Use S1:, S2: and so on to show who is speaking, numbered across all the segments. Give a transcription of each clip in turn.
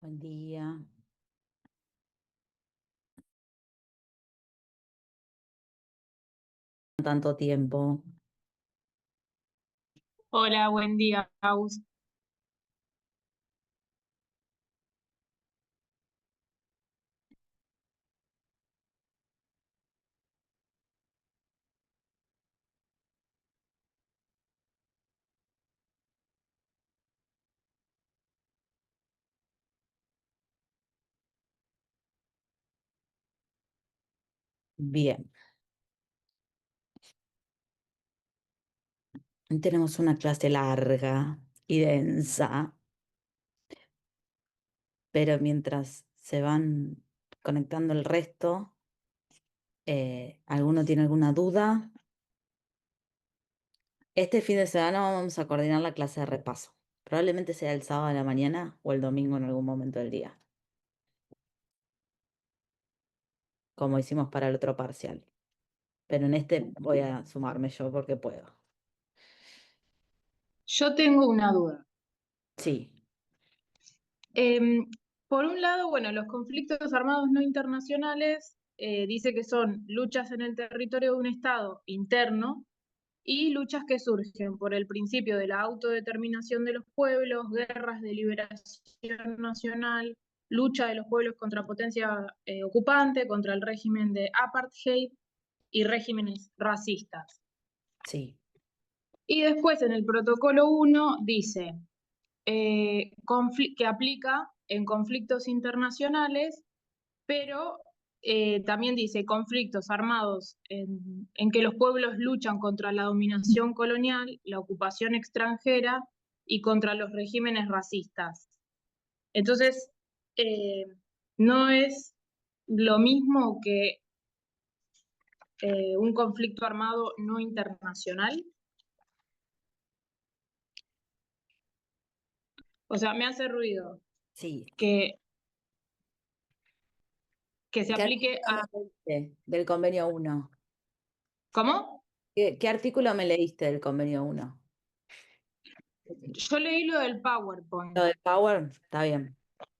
S1: Buen día. Tanto tiempo.
S2: Hola, buen día, Aus.
S1: Bien. Hoy tenemos una clase larga y densa, pero mientras se van conectando el resto, ¿alguno tiene alguna duda? Este fin de semana vamos a coordinar la clase de repaso. Probablemente sea el sábado a la mañana o el domingo en algún momento del día, como hicimos para el otro parcial. Pero en este voy a sumarme yo porque puedo.
S2: Yo tengo una duda.
S1: Sí,
S2: Em, por un lado, bueno, los conflictos armados no internacionales dice que son luchas en el territorio de un Estado interno y luchas que surgen por el principio de la autodeterminación de los pueblos, guerras de liberación nacional, lucha de los pueblos contra potencia ocupante, contra el régimen de apartheid y regímenes racistas.
S1: sí.
S2: Y después en el protocolo 1 dice que aplica en conflictos internacionales, pero también dice conflictos armados en que los pueblos luchan contra la dominación colonial, la ocupación extranjera y contra los regímenes racistas. Entonces, eh, no es lo mismo que un conflicto armado no internacional. O sea, me hace ruido
S1: Sí.
S2: que, que se
S1: ¿Qué
S2: aplique
S1: artículo
S2: a...
S1: me leíste del convenio 1?
S2: ¿Cómo?
S1: ¿Qué artículo me leíste del convenio 1?
S2: Yo leí lo del
S1: Lo
S2: PowerPoint,
S1: del Power, está bien.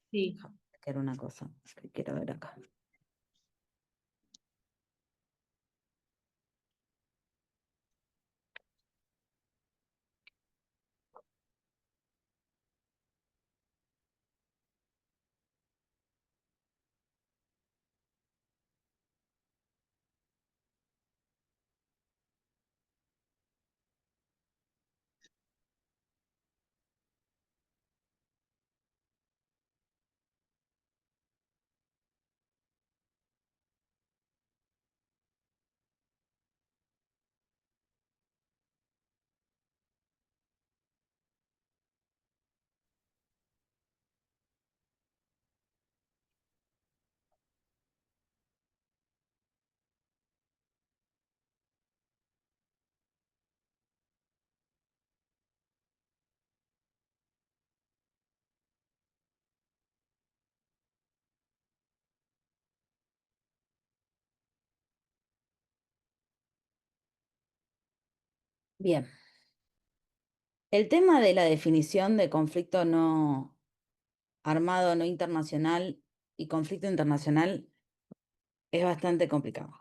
S2: sí.
S1: Déjame ver una cosa que quiero ver acá. Bien. El tema de la definición de conflicto no armado, no internacional y conflicto internacional es bastante complicado.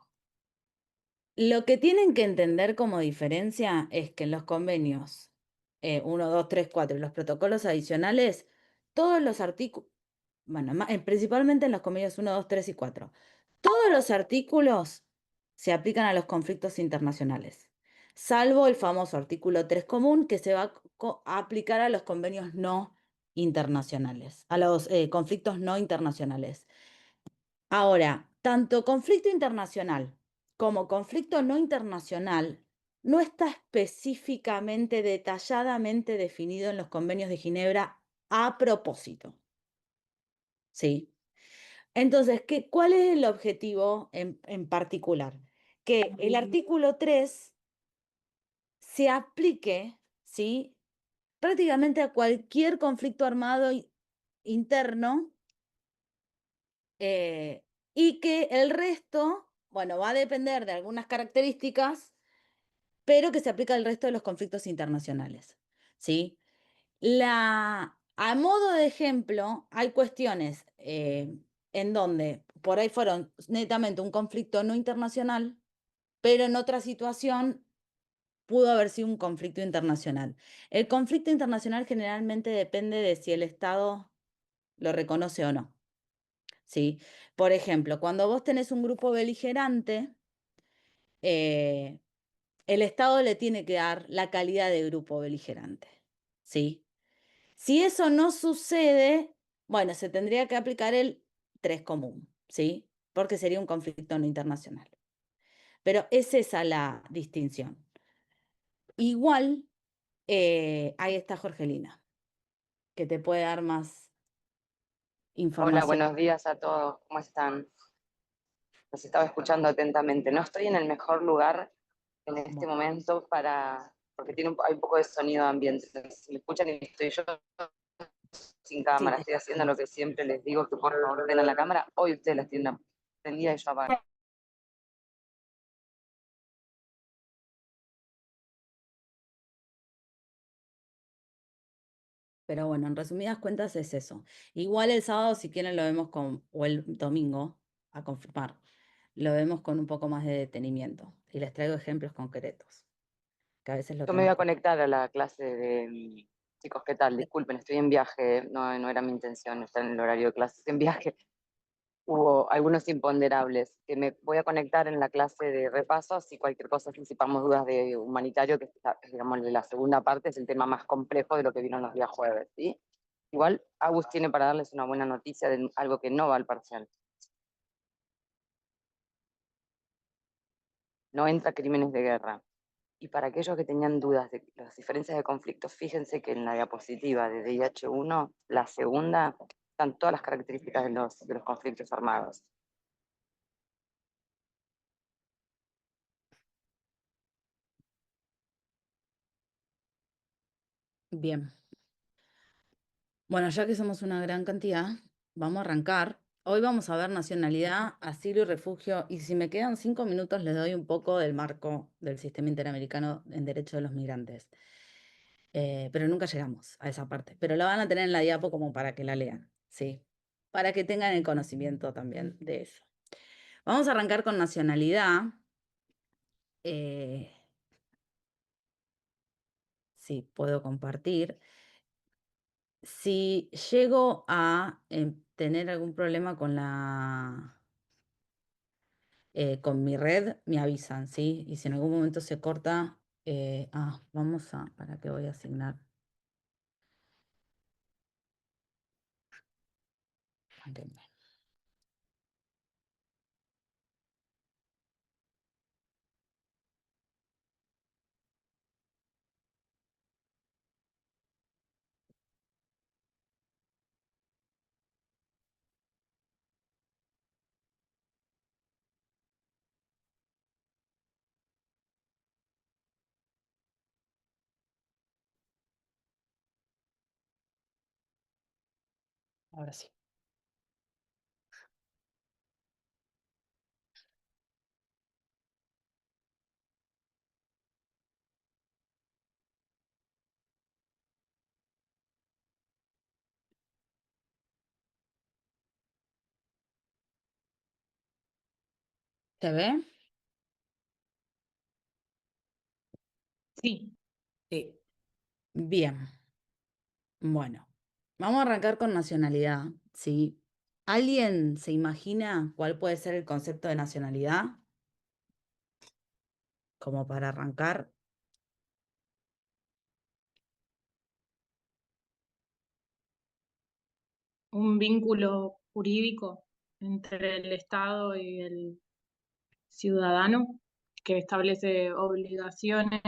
S1: Lo que tienen que entender como diferencia es que en los convenios 1, 2, 3, 4 y los protocolos adicionales, todos los artículos, bueno, principalmente en los convenios 1, 2, 3 y 4, todos los artículos se aplican a los conflictos internacionales, salvo el famoso artículo 3 común que se va a aplicar a los convenios no internacionales, a los conflictos no internacionales. Ahora, tanto conflicto internacional como conflicto no internacional no está específicamente, detalladamente definido en los convenios de Ginebra a propósito. ¿Sí? Entonces, ¿cuál es el objetivo en particular? Que el artículo 3 se aplique, ¿sí? Prácticamente a cualquier conflicto armado interno, y que el resto, bueno, va a depender de algunas características, pero que se aplica al resto de los conflictos internacionales, ¿sí? A modo de ejemplo, hay cuestiones en donde por ahí fueron netamente un conflicto no internacional, pero en otra situación pudo haber sido un conflicto internacional. El conflicto internacional generalmente depende de si el Estado lo reconoce o no. ¿Sí? Por ejemplo, cuando vos tenés un grupo beligerante, eh, el Estado le tiene que dar la calidad de grupo beligerante. ¿Sí? Si eso no sucede, bueno, se tendría que aplicar el 3 común, ¿sí? Porque sería un conflicto no internacional. Pero es esa la distinción. Igual, ahí está Jorgelina, que te puede dar más
S3: Hola,
S1: información.
S3: buenos días a todos. ¿Cómo están? Los estaba escuchando atentamente. No estoy en el mejor lugar en este
S1: Bueno,
S3: momento porque hay un poco de sonido ambiente. Entonces, si me escuchan y estoy yo sin
S1: sí,
S3: cámara, estoy haciendo lo que siempre les digo, que por favor tengan la cámara. Hoy ustedes la tienen prendida y yo apago.
S1: pero bueno, en resumidas cuentas es eso. Igual el sábado, si quieren, lo vemos con, o el domingo, a confirmar, lo vemos con un poco más de detenimiento y les traigo ejemplos concretos, que a veces lo
S3: Yo me voy
S1: tenés
S3: a
S1: que...
S3: conectar a la clase de chicos, ¿qué tal? Disculpen, estoy en viaje, no era mi intención estar en el horario de clases en viaje. Hubo algunos imponderables que me voy a conectar en la clase de repasos y cualquier cosa, si sepamos dudas de humanitario, que digamos la segunda parte es el tema más complejo de lo que vieron los días jueves, ¿sí? Igual Agus tiene para darles una buena noticia de algo que no va al parcial. No entra crímenes de guerra. Y para aquellos que tenían dudas de las diferencias de conflicto, fíjense que en la diapositiva de DIH1, la segunda, están todas las características de los conflictos armados.
S1: Bien. Bueno, ya que somos una gran cantidad, vamos a arrancar. Hoy vamos a ver nacionalidad, asilo y refugio, y si me quedan 5 minutos les doy un poco del marco del sistema interamericano en derecho de los migrantes. Pero nunca llegamos a esa parte. Pero la van a tener en la diapo como para que la lean, ¿sí? Para que tengan el conocimiento también de eso. Vamos a arrancar con nacionalidad. Eh, sí, puedo compartir. Si llego a tener algún problema con mi red, me avisan, ¿sí? Y si en algún momento se corta, ¿para qué voy a asignar? Mándenme. Ahora sí. ¿Se ve?
S2: Sí,
S1: Sí. Bien. Bueno, vamos a arrancar con nacionalidad, ¿sí? ¿Alguien se imagina cuál puede ser el concepto de nacionalidad? Como para arrancar.
S2: un vínculo jurídico entre el Estado y el ciudadano que establece obligaciones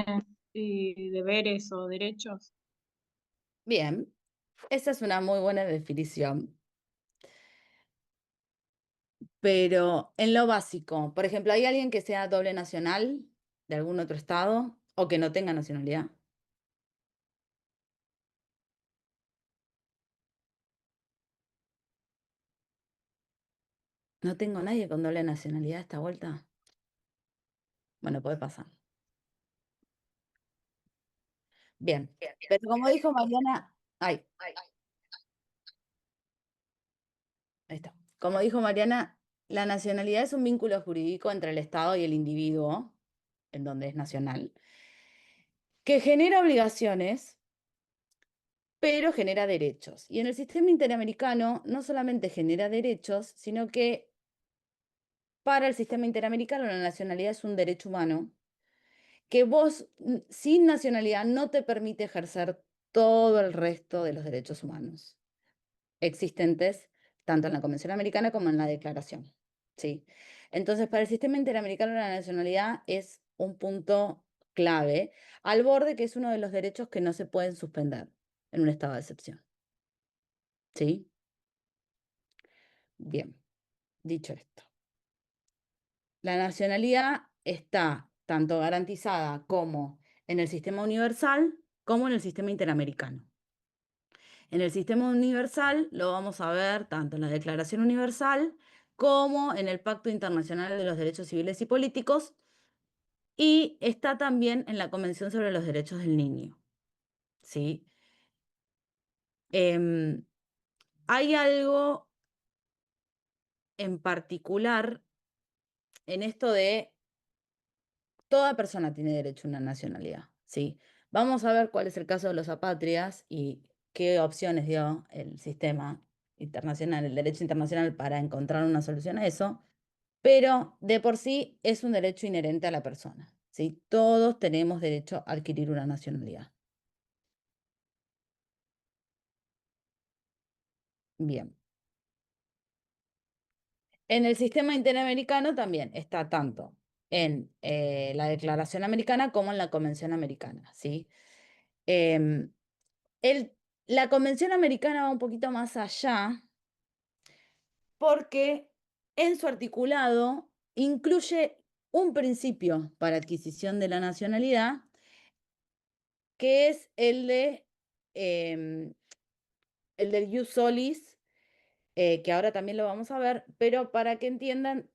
S2: y deberes o derechos.
S1: Bien, esa es una muy buena definición. Pero en lo básico, por ejemplo, ¿hay alguien que sea doble nacional de algún otro estado o que no tenga nacionalidad? No tengo nadie con doble nacionalidad esta vuelta. Bueno, puede pasar. Bien, pero como dijo Mariana, ay, Ahí está. Como dijo Mariana, la nacionalidad es un vínculo jurídico entre el Estado y el individuo, en donde es nacional, que genera obligaciones, pero genera derechos. Y en el sistema interamericano no solamente genera derechos, sino que para el sistema interamericano la nacionalidad es un derecho humano que vos sin nacionalidad no te permite ejercer todo el resto de los derechos humanos existentes tanto en la Convención Americana como en la Declaración. ¿Sí? Entonces, para el sistema interamericano la nacionalidad es un punto clave, al borde que es uno de los derechos que no se pueden suspender en un estado de excepción. ¿Sí? Bien, dicho esto. La nacionalidad está tanto garantizada como en el sistema universal como en el sistema interamericano. En el sistema universal lo vamos a ver tanto en la Declaración Universal como en el Pacto Internacional de los Derechos Civiles y Políticos y está también en la Convención sobre los Derechos del Niño. ¿Sí? Hay algo en particular en esto de toda persona tiene derecho a una nacionalidad. ¿Sí? Vamos a ver cuál es el caso de los apátridas y qué opciones dio el sistema internacional, el derecho internacional para encontrar una solución a eso. Pero de por sí es un derecho inherente a la persona, ¿sí? Todos tenemos derecho a adquirir una nacionalidad. Bien. En el sistema interamericano también está tanto en la Declaración Americana como en la Convención Americana, ¿sí? Em, la Convención Americana va un poquito más allá porque en su articulado incluye un principio para adquisición de la nacionalidad que es em, el del ius solis, que ahora también lo vamos a ver, pero para que entiendan,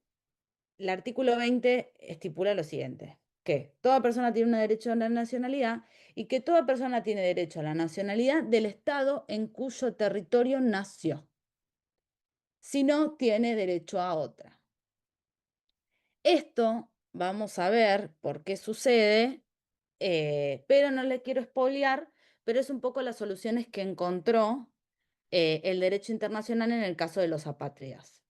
S1: el artículo 20 estipula lo siguiente, que toda persona tiene un derecho a la nacionalidad y que toda persona tiene derecho a la nacionalidad del Estado en cuyo territorio nació, si no tiene derecho a otra. Esto vamos a ver por qué sucede, pero no le quiero espolear, pero es un poco las soluciones que encontró el derecho internacional en el caso de los apátridas.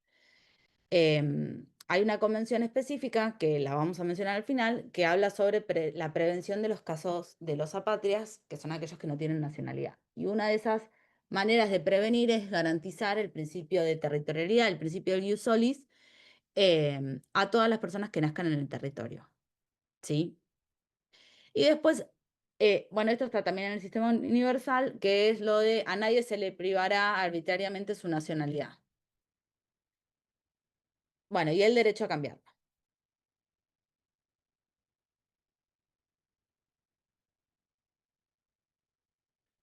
S1: Hay una convención específica, que la vamos a mencionar al final, que habla sobre la prevención de los casos de los apátridas, que son aquellos que no tienen nacionalidad. Y una de esas maneras de prevenir es garantizar el principio de territorialidad, el principio del ius solis, a todas las personas que nazcan en el territorio. ¿Sí? Y después, bueno, esto está también en el sistema universal, que es lo de a nadie se le privará arbitrariamente su nacionalidad. Bueno, y el derecho a cambiarla.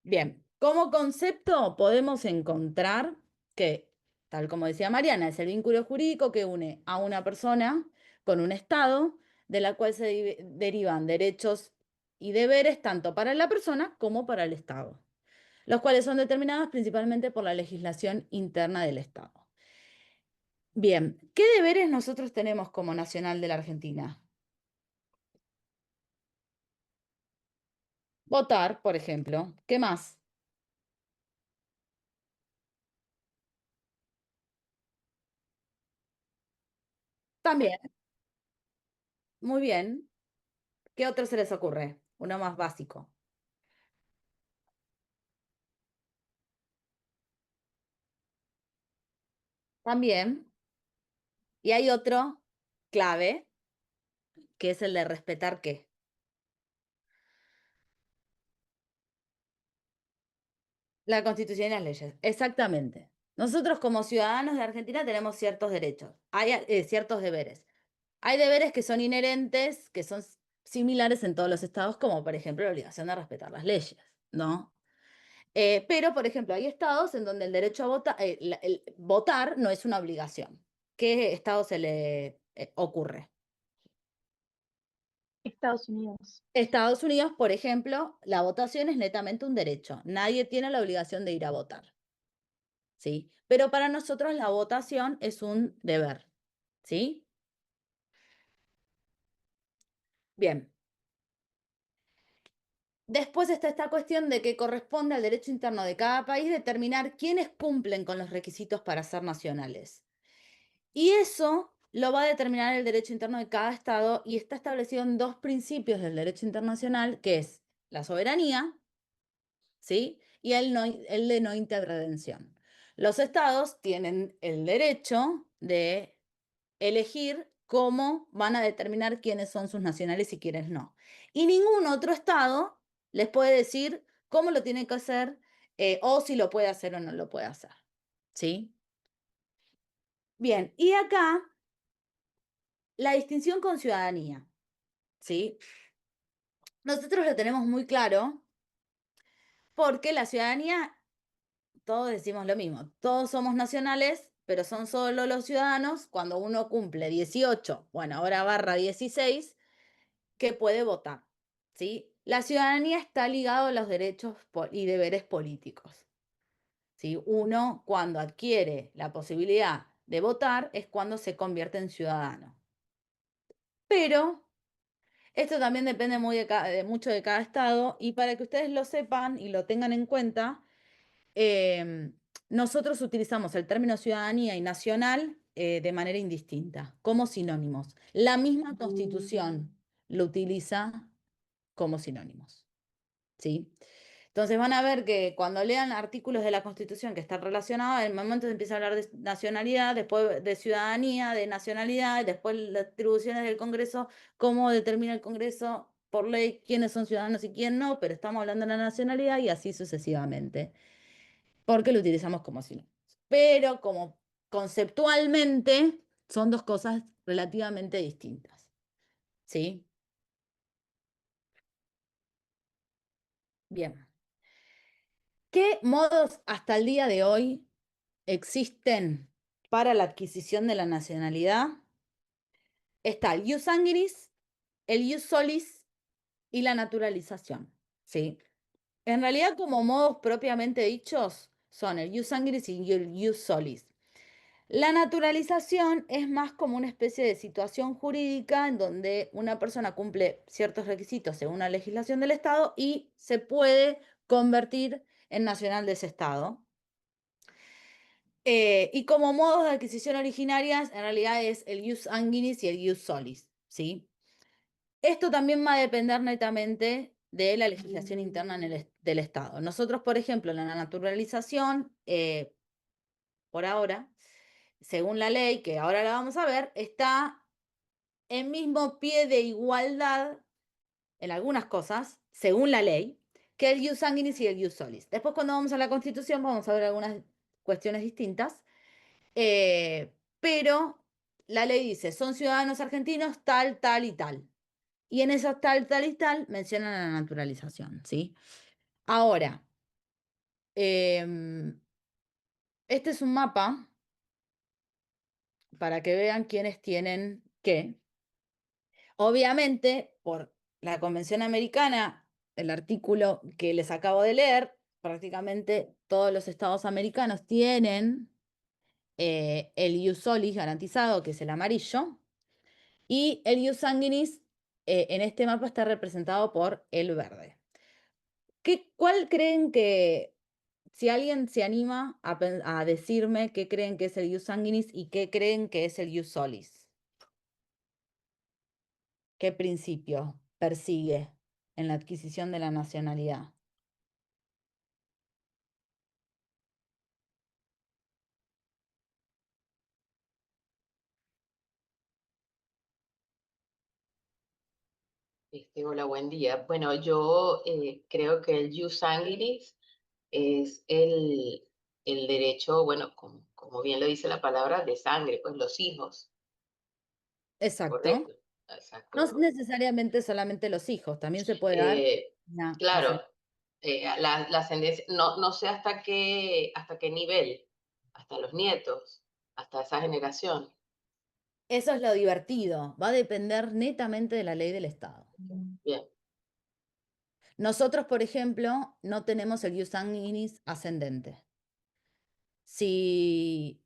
S1: Bien, como concepto podemos encontrar que, tal como decía Mariana, es el vínculo jurídico que une a una persona con un Estado, de la cual se derivan derechos y deberes tanto para la persona como para el Estado, los cuales son determinados principalmente por la legislación interna del Estado. Bien, ¿qué deberes nosotros tenemos como nacional de la Argentina? Votar, por ejemplo. ¿Qué más? También, muy bien. ¿Qué otro se les ocurre? Uno más básico. También. Y hay otro clave, que es el de respetar qué. La Constitución y las leyes. Exactamente. Nosotros como ciudadanos de Argentina tenemos ciertos derechos, hay ciertos deberes. Hay deberes que son inherentes, que son similares en todos los estados, como por ejemplo la obligación de respetar las leyes, ¿no? Pero, por ejemplo, hay estados en donde el derecho a votar, el votar no es una obligación. ¿Qué estado se le ocurre?
S2: Estados Unidos.
S1: Estados Unidos, por ejemplo, la votación es netamente un derecho. Nadie tiene la obligación de ir a votar. ¿sí? Pero para nosotros la votación es un deber, ¿sí? Bien. Después está esta cuestión de que corresponde al derecho interno de cada país determinar quiénes cumplen con los requisitos para ser nacionales. Y eso lo va a determinar el derecho interno de cada Estado y está establecido en dos principios del derecho internacional, que es la soberanía, ¿sí? Y el de no intervención. Los Estados tienen el derecho de elegir cómo van a determinar quiénes son sus nacionales y quiénes no. Y ningún otro Estado les puede decir cómo lo tiene que hacer o si lo puede hacer o no lo puede hacer. ¿Sí? Bien, y acá la distinción con ciudadanía. ¿Sí? Nosotros lo tenemos muy claro porque la ciudadanía, todos decimos lo mismo, todos somos nacionales, pero son solo los ciudadanos cuando uno cumple 18, bueno, ahora barra 16, que puede votar, ¿sí? La ciudadanía está ligada a los derechos y deberes políticos, ¿sí? Uno, cuando adquiere la posibilidad de votar, es cuando se convierte en ciudadano. Pero esto también depende mucho de cada estado y para que ustedes lo sepan y lo tengan en cuenta, nosotros utilizamos el término ciudadanía y nacional de manera indistinta, como sinónimos. La misma Constitución lo utiliza como sinónimos, ¿sí? Entonces van a ver que cuando lean artículos de la Constitución que están relacionados, en el momento se empieza a hablar de nacionalidad, después de ciudadanía, de nacionalidad, después las atribuciones del Congreso, cómo determina el Congreso por ley quiénes son ciudadanos y quién no, pero estamos hablando de la nacionalidad y así sucesivamente, porque lo utilizamos como sinónimos. Pero como conceptualmente son dos cosas relativamente distintas, ¿sí? Bien. ¿Qué modos hasta el día de hoy existen para la adquisición de la nacionalidad? Está el ius sanguinis, el ius solis y la naturalización, ¿sí? En realidad, como modos propiamente dichos, son el ius sanguinis y el ius solis. La naturalización es más como una especie de situación jurídica en donde una persona cumple ciertos requisitos según la legislación del Estado y se puede convertir en nacional de ese Estado. Y como modos de adquisición originarias, en realidad es el ius sanguinis y el ius solis, ¿sí? Esto también va a depender netamente de la legislación interna del Estado. Nosotros, por ejemplo, en la naturalización, por ahora, según la ley, que ahora la vamos a ver, está en mismo pie de igualdad en algunas cosas, según la ley, que el ius sanguinis y el ius solis. Después, cuando vamos a la Constitución, vamos a ver algunas cuestiones distintas. Pero la ley dice, son ciudadanos argentinos tal, tal y tal. Y en esos tal, tal y tal mencionan la naturalización, ¿sí? Ahora, este es un mapa para que vean quiénes tienen qué. Obviamente, por la Convención Americana, el artículo que les acabo de leer, prácticamente todos los estados americanos tienen el ius solis garantizado, que es el amarillo, y el ius sanguinis en este mapa está representado por el verde. ¿Cuál creen que, si alguien se anima a decirme qué creen que es el ius sanguinis y qué creen que es el ius solis? ¿Qué principio persigue en la adquisición de la nacionalidad?
S4: Hola, buen día. Bueno, yo creo que el jus sanguinis es el derecho, bueno, como bien lo dice la palabra, de sangre, pues los hijos,
S1: Exacto.
S4: ¿correcto? Exacto.
S1: No necesariamente solamente los hijos, también se puede dar una
S4: Claro,
S1: ascendencia.
S4: la ascendencia, no sé hasta qué nivel, hasta los nietos, hasta esa generación.
S1: Eso es lo divertido, va a depender netamente de la ley del Estado.
S4: Bien,
S1: Nosotros, por ejemplo, no tenemos el ius sanguinis ascendente. Si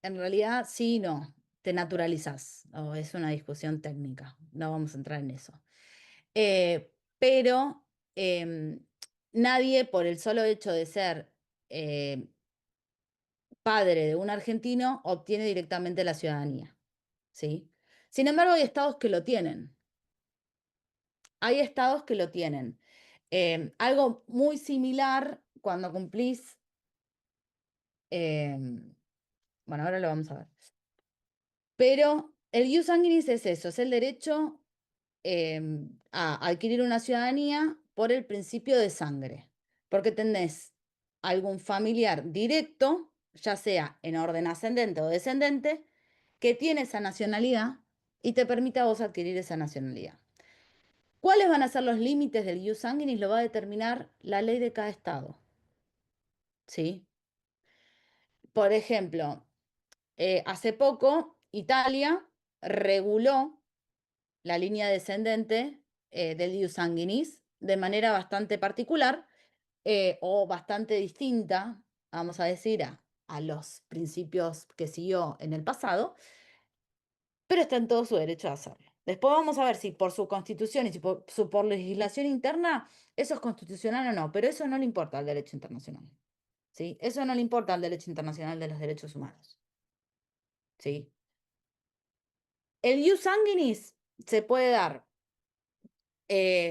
S1: en realidad sí y no, te naturalizás, o es una discusión técnica, no vamos a entrar en eso. Pero nadie, por el solo hecho de ser padre de un argentino, obtiene directamente la ciudadanía, ¿sí? Sin embargo, hay estados que lo tienen. Hay estados que lo tienen. Algo muy similar cuando cumplís, bueno, ahora lo vamos a ver. Pero el ius sanguinis es eso, es el derecho a adquirir una ciudadanía por el principio de sangre, porque tenés algún familiar directo, ya sea en orden ascendente o descendente, que tiene esa nacionalidad y te permite a vos adquirir esa nacionalidad. ¿Cuáles van a ser los límites del ius sanguinis? Lo va a determinar la ley de cada estado. ¿Sí? Por ejemplo, hace poco Italia reguló la línea descendente del ius sanguinis de manera bastante particular o bastante distinta, vamos a decir, a los principios que siguió en el pasado, pero está en todo su derecho a hacerlo. Después vamos a ver si por su constitución y si por legislación interna eso es constitucional o no, pero eso no le importa al derecho internacional. ¿Sí? Eso no le importa al derecho internacional de los derechos humanos. ¿Sí? El ius sanguinis se puede dar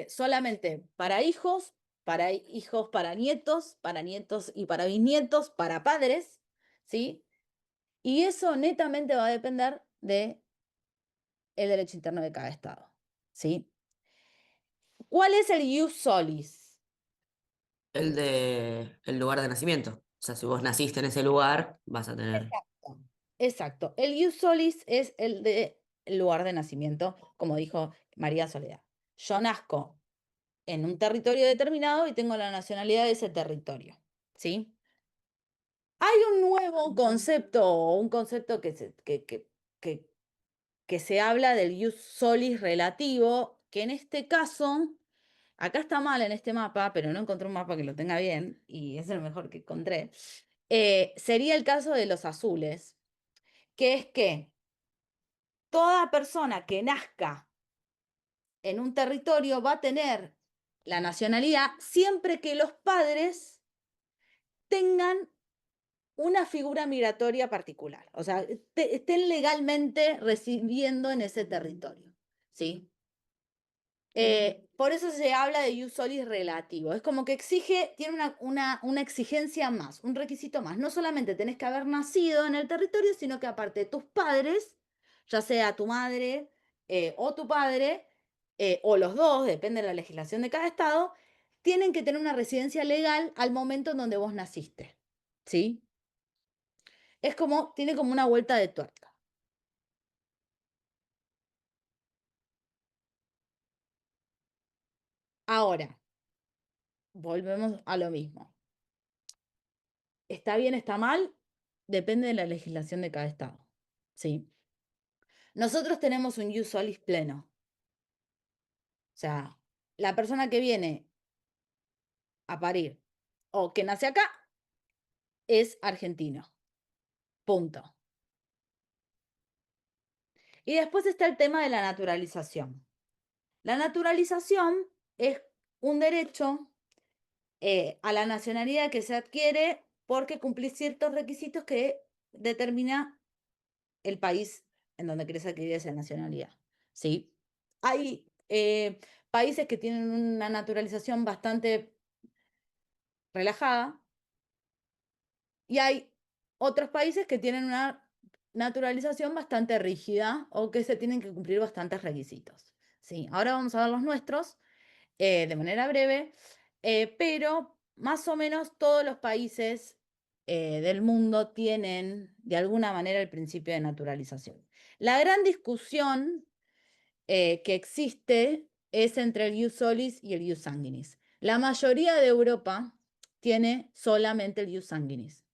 S1: solamente para hijos, para nietos y para bisnietos, para padres, ¿sí? Y eso netamente va a depender del derecho interno de cada estado, ¿sí? ¿Cuál es el ius solis?
S5: El lugar de nacimiento. O sea, si vos naciste en ese lugar, vas a tener.
S1: Exacto. Exacto. El ius solis es el de el lugar de nacimiento, como dijo María Soledad. Yo nazco en un territorio determinado y tengo la nacionalidad de ese territorio, ¿sí? Hay un nuevo concepto, o un concepto que se habla del ius solis relativo, que en este caso, acá está mal en este mapa, pero no encontré un mapa que lo tenga bien, y es el mejor que encontré, sería el caso de los azules, que es que toda persona que nazca en un territorio va a tener la nacionalidad siempre que los padres tengan una figura migratoria particular, o sea, estén legalmente residiendo en ese territorio, ¿sí? Por eso se habla de ius solis relativo, es como que exige, tiene una exigencia más, un requisito más, no solamente tenés que haber nacido en el territorio, sino que aparte tus padres, ya sea tu madre o tu padre, o los dos, depende de la legislación de cada estado, tienen que tener una residencia legal al momento en donde vos naciste, ¿sí? Es como, tiene como una vuelta de tuerca. Ahora, volvemos a lo mismo. ¿Está bien, está mal? Depende de la legislación de cada estado. ¿Sí? Nosotros tenemos un ius solis pleno. O sea, la persona que viene a parir o que nace acá es argentino. Punto. Y después está el tema de la naturalización. La naturalización es un derecho a la nacionalidad que se adquiere porque cumplís ciertos requisitos que determina el país en donde querés adquirir esa nacionalidad. ¿Sí? Hay países que tienen una naturalización bastante relajada y hay otros países que tienen una naturalización bastante rígida o que se tienen que cumplir bastantes requisitos. ¿Sí? Ahora vamos a ver los nuestros de manera breve, pero más o menos todos los países del mundo tienen de alguna manera el principio de naturalización. La gran discusión que existe es entre el ius solis y el ius sanguinis. La mayoría de Europa tiene solamente el ius sanguinis.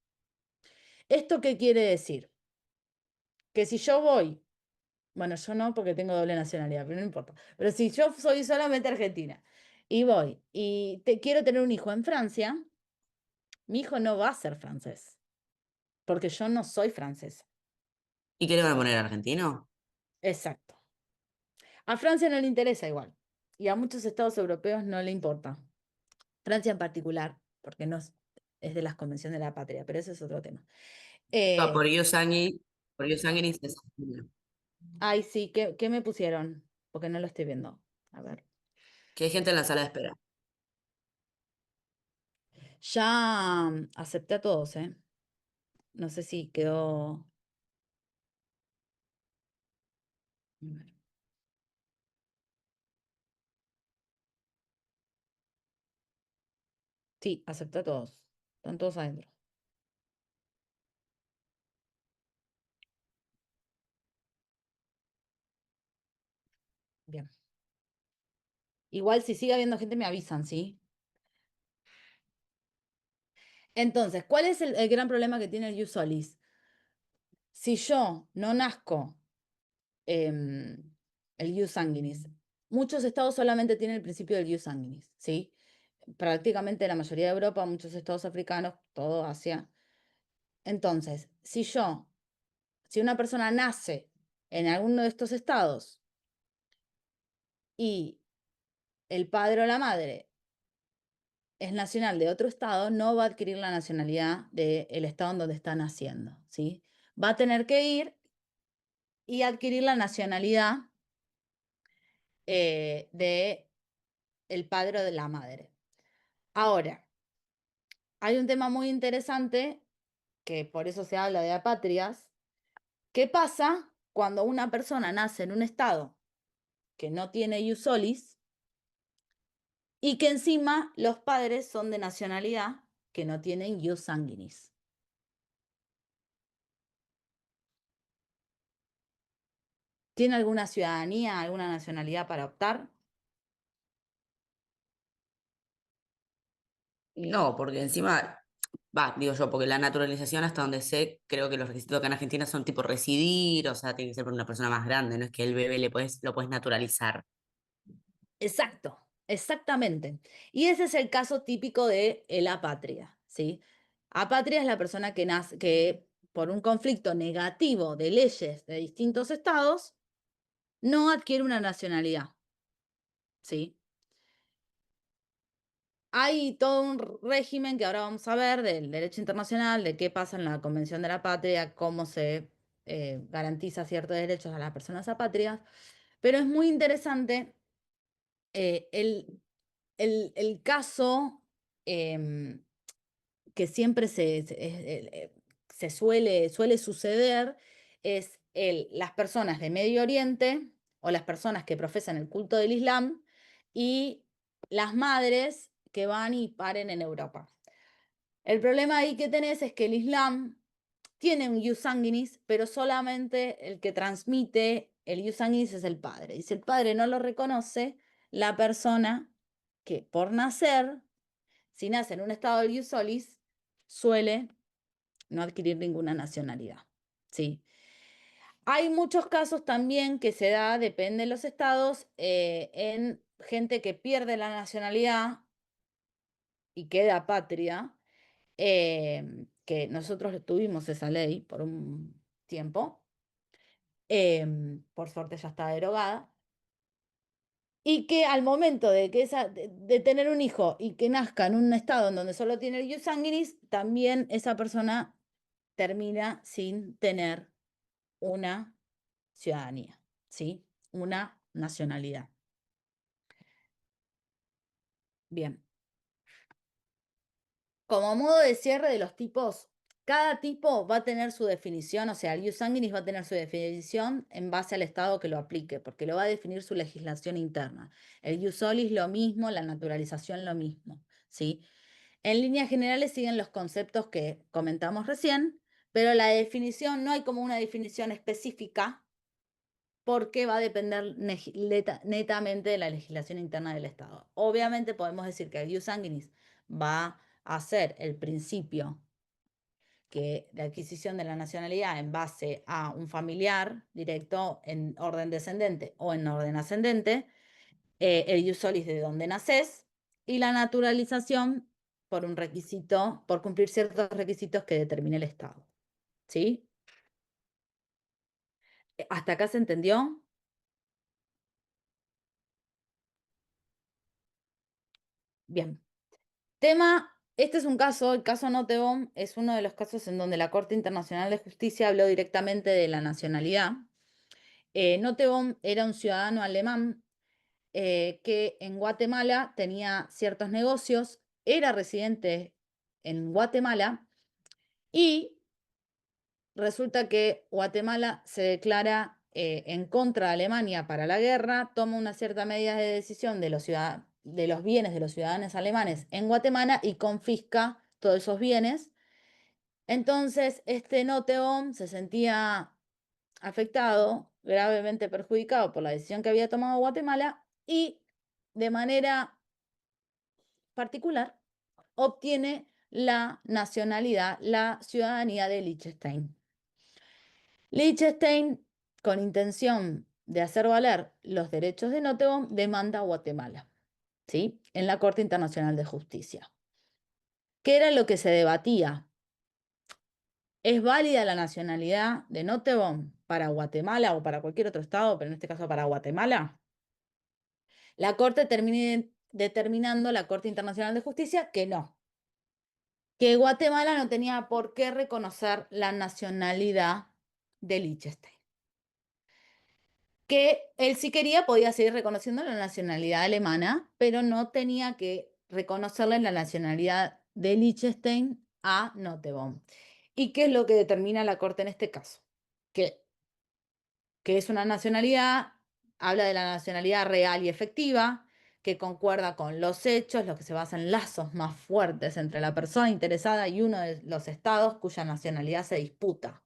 S1: ¿Esto qué quiere decir? Que si yo voy, bueno, yo no porque tengo doble nacionalidad, pero no importa, pero si yo soy solamente argentina y voy y quiero tener un hijo en Francia, mi hijo no va a ser francés, porque yo no soy francesa.
S5: ¿Y qué le van a poner argentino?
S1: Exacto. A Francia no le interesa igual, y a muchos estados europeos no le importa. Francia en particular, porque no es de las convenciones de la patria, pero ese es otro tema.
S5: Por ius sanguinis es argentino.
S1: Ay, sí, ¿qué me pusieron? Porque no lo estoy viendo. A ver.
S5: Que hay gente en la sala de espera.
S1: Ya acepté a todos, ¿eh? No sé si quedó. A ver. Sí, acepté a todos. Están todos adentro. Bien. Igual si sigue habiendo gente me avisan, ¿sí? Entonces, ¿cuál es el gran problema que tiene el ius solis? Si yo no nazco el ius sanguinis, muchos estados solamente tienen el principio del ius sanguinis, ¿sí? Prácticamente la mayoría de Europa, muchos estados africanos, todo Asia. Entonces, si una persona nace en alguno de estos estados y el padre o la madre es nacional de otro estado, no va a adquirir la nacionalidad del estado en donde está naciendo, ¿sí? Va a tener que ir y adquirir la nacionalidad de el padre o de la madre. Ahora, hay un tema muy interesante, que por eso se habla de apátridas. ¿Qué pasa cuando una persona nace en un estado que no tiene ius solis y que encima los padres son de nacionalidad que no tienen ius sanguinis? ¿Tiene alguna ciudadanía, alguna nacionalidad para optar?
S5: No, porque encima, digo yo, porque la naturalización hasta donde sé, creo que los requisitos acá en Argentina son tipo residir, o sea, tiene que ser por una persona más grande, no es que el bebé lo puedes naturalizar.
S1: Exacto, exactamente. Y ese es el caso típico de el apátrida, ¿sí? Apátrida es la persona que nace, que por un conflicto negativo de leyes de distintos estados, no adquiere una nacionalidad, ¿sí? Hay todo un régimen que ahora vamos a ver del derecho internacional, de qué pasa en la Convención de la Patria, cómo se garantiza ciertos derechos a las personas apátridas, pero es muy interesante el caso que siempre se suele suceder es las personas de Medio Oriente o las personas que profesan el culto del Islam y las madres que van y paren en Europa. El problema ahí que tenés es que el Islam tiene un ius sanguinis, pero solamente el que transmite el ius sanguinis es el padre. Y si el padre no lo reconoce, la persona que por nacer, si nace en un estado del ius solis, suele no adquirir ninguna nacionalidad. ¿Sí? Hay muchos casos también que se da, depende de los estados, en gente que pierde la nacionalidad y queda patria, que nosotros tuvimos esa ley por un tiempo, por suerte ya está derogada, y que al momento de tener un hijo y que nazca en un estado en donde solo tiene el ius sanguinis, también esa persona termina sin tener una ciudadanía, ¿sí? Una nacionalidad. Bien. Como modo de cierre de los tipos, cada tipo va a tener su definición, o sea, el ius sanguinis va a tener su definición en base al estado que lo aplique, porque lo va a definir su legislación interna. El ius solis lo mismo, la naturalización lo mismo, ¿sí? En líneas generales siguen los conceptos que comentamos recién, pero la definición, no hay como una definición específica porque va a depender netamente de la legislación interna del Estado. Obviamente podemos decir que el ius sanguinis va a ser el principio de adquisición de la nacionalidad en base a un familiar directo en orden descendente o en orden ascendente, el ius solis de donde naces, y la naturalización por un requisito, por cumplir ciertos requisitos que determine el Estado. ¿Sí? ¿Hasta acá se entendió? Bien. Este es un caso, el caso Nottebohm es uno de los casos en donde la Corte Internacional de Justicia habló directamente de la nacionalidad. Nottebohm era un ciudadano alemán que en Guatemala tenía ciertos negocios, era residente en Guatemala y resulta que Guatemala se declara en contra de Alemania para la guerra, toma una cierta medida de decisión de los bienes de los ciudadanos alemanes en Guatemala y confisca todos esos bienes. Entonces, este Nottebohm se sentía afectado, gravemente perjudicado por la decisión que había tomado Guatemala y de manera particular obtiene la nacionalidad, la ciudadanía de Liechtenstein. Liechtenstein, con intención de hacer valer los derechos de Nottebohm, demanda a Guatemala, ¿sí? En la Corte Internacional de Justicia. ¿Qué era lo que se debatía? ¿Es válida la nacionalidad de Nottebohm para Guatemala o para cualquier otro estado, pero en este caso para Guatemala? La Corte termina determinando, la Corte Internacional de Justicia, que no, que Guatemala no tenía por qué reconocer la nacionalidad de Liechtenstein. Que él si quería podía seguir reconociendo la nacionalidad alemana, pero no tenía que reconocerle la nacionalidad de Liechtenstein a Nottebohm. ¿Y qué es lo que determina la Corte en este caso? Que es una nacionalidad, habla de la nacionalidad real y efectiva, que concuerda con los hechos, lo que se basa en lazos más fuertes entre la persona interesada y uno de los estados cuya nacionalidad se disputa.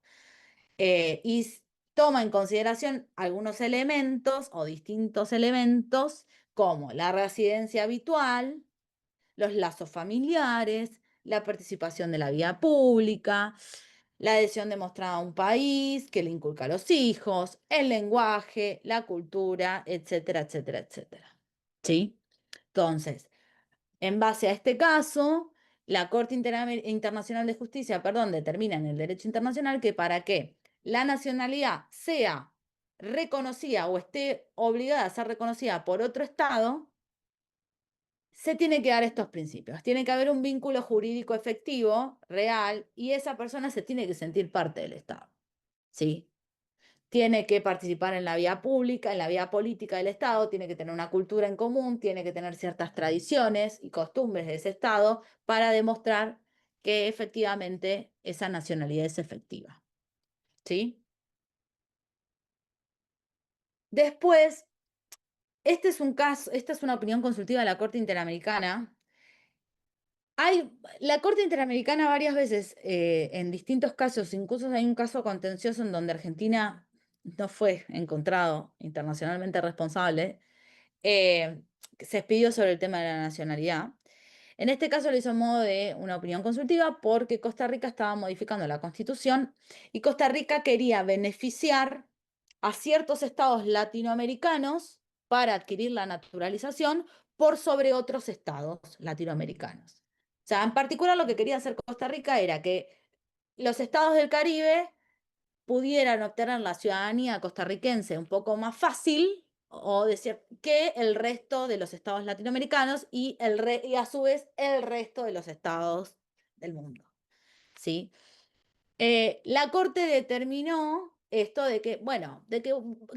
S1: Y toma en consideración algunos elementos o distintos elementos como la residencia habitual, los lazos familiares, la participación de la vida pública, la adhesión demostrada a un país que le inculca a los hijos, el lenguaje, la cultura, etcétera, etcétera, etcétera. ¿Sí? Entonces, en base a este caso, la Corte Internacional de Justicia, determina en el derecho internacional que para que la nacionalidad sea reconocida o esté obligada a ser reconocida por otro Estado, se tiene que dar estos principios. Tiene que haber un vínculo jurídico efectivo, real, y esa persona se tiene que sentir parte del Estado. ¿Sí? Tiene que participar en la vida pública, en la vida política del Estado, tiene que tener una cultura en común, tiene que tener ciertas tradiciones y costumbres de ese Estado para demostrar que efectivamente esa nacionalidad es efectiva. ¿Sí? Después, este es un caso, esta es una opinión consultiva de la Corte Interamericana. La Corte Interamericana varias veces, en distintos casos, incluso hay un caso contencioso en donde Argentina no fue encontrado internacionalmente responsable, se expidió sobre el tema de la nacionalidad. En este caso lo hizo en modo de una opinión consultiva porque Costa Rica estaba modificando la Constitución y Costa Rica quería beneficiar a ciertos estados latinoamericanos para adquirir la naturalización por sobre otros estados latinoamericanos. O sea, en particular lo que quería hacer Costa Rica era que los estados del Caribe pudieran obtener la ciudadanía costarricense un poco más fácil o decir, que el resto de los estados latinoamericanos y a su vez el resto de los estados del mundo. ¿Sí? La Corte determinó esto de que, bueno,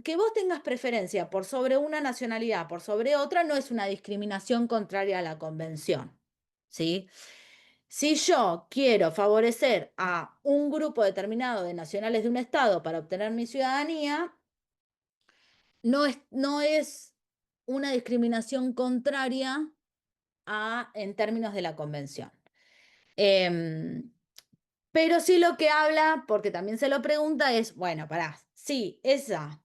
S1: que vos tengas preferencia por sobre una nacionalidad, por sobre otra, no es una discriminación contraria a la Convención. ¿Sí? Si yo quiero favorecer a un grupo determinado de nacionales de un estado para obtener mi ciudadanía, no es una discriminación contraria en términos de la Convención. Pero sí lo que habla, porque también se lo pregunta, es, bueno, sí, esa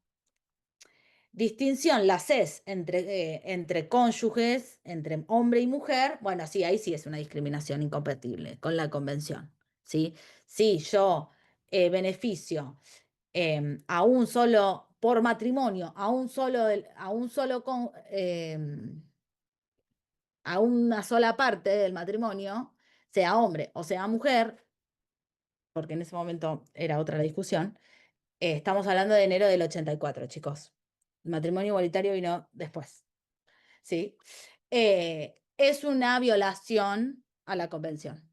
S1: distinción la haces entre cónyuges, entre hombre y mujer, bueno, sí, ahí sí es una discriminación incompatible con la Convención, ¿sí? Si yo beneficio a un solo, por matrimonio, a una sola parte del matrimonio, sea hombre o sea mujer, porque en ese momento era otra la discusión, estamos hablando de enero del 84, chicos. El matrimonio igualitario vino después, ¿sí? Es una violación a la convención,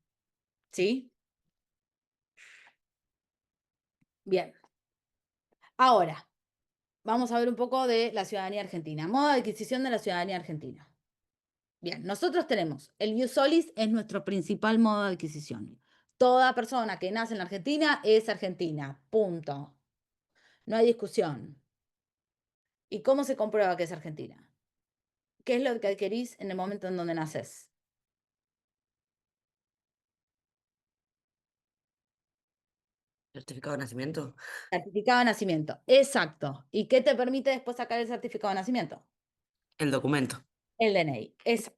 S1: ¿sí? Bien. Ahora, vamos a ver un poco de la ciudadanía argentina. Modo de adquisición de la ciudadanía argentina. Bien, nosotros tenemos el ius solis, es nuestro principal modo de adquisición. Toda persona que nace en la Argentina es argentina, punto. No hay discusión. ¿Y cómo se comprueba que es argentina? ¿Qué es lo que adquirís en el momento en donde naces?
S5: ¿Certificado de nacimiento?
S1: Certificado de nacimiento, exacto. ¿Y qué te permite después sacar el certificado de nacimiento?
S5: El documento.
S1: El DNI, es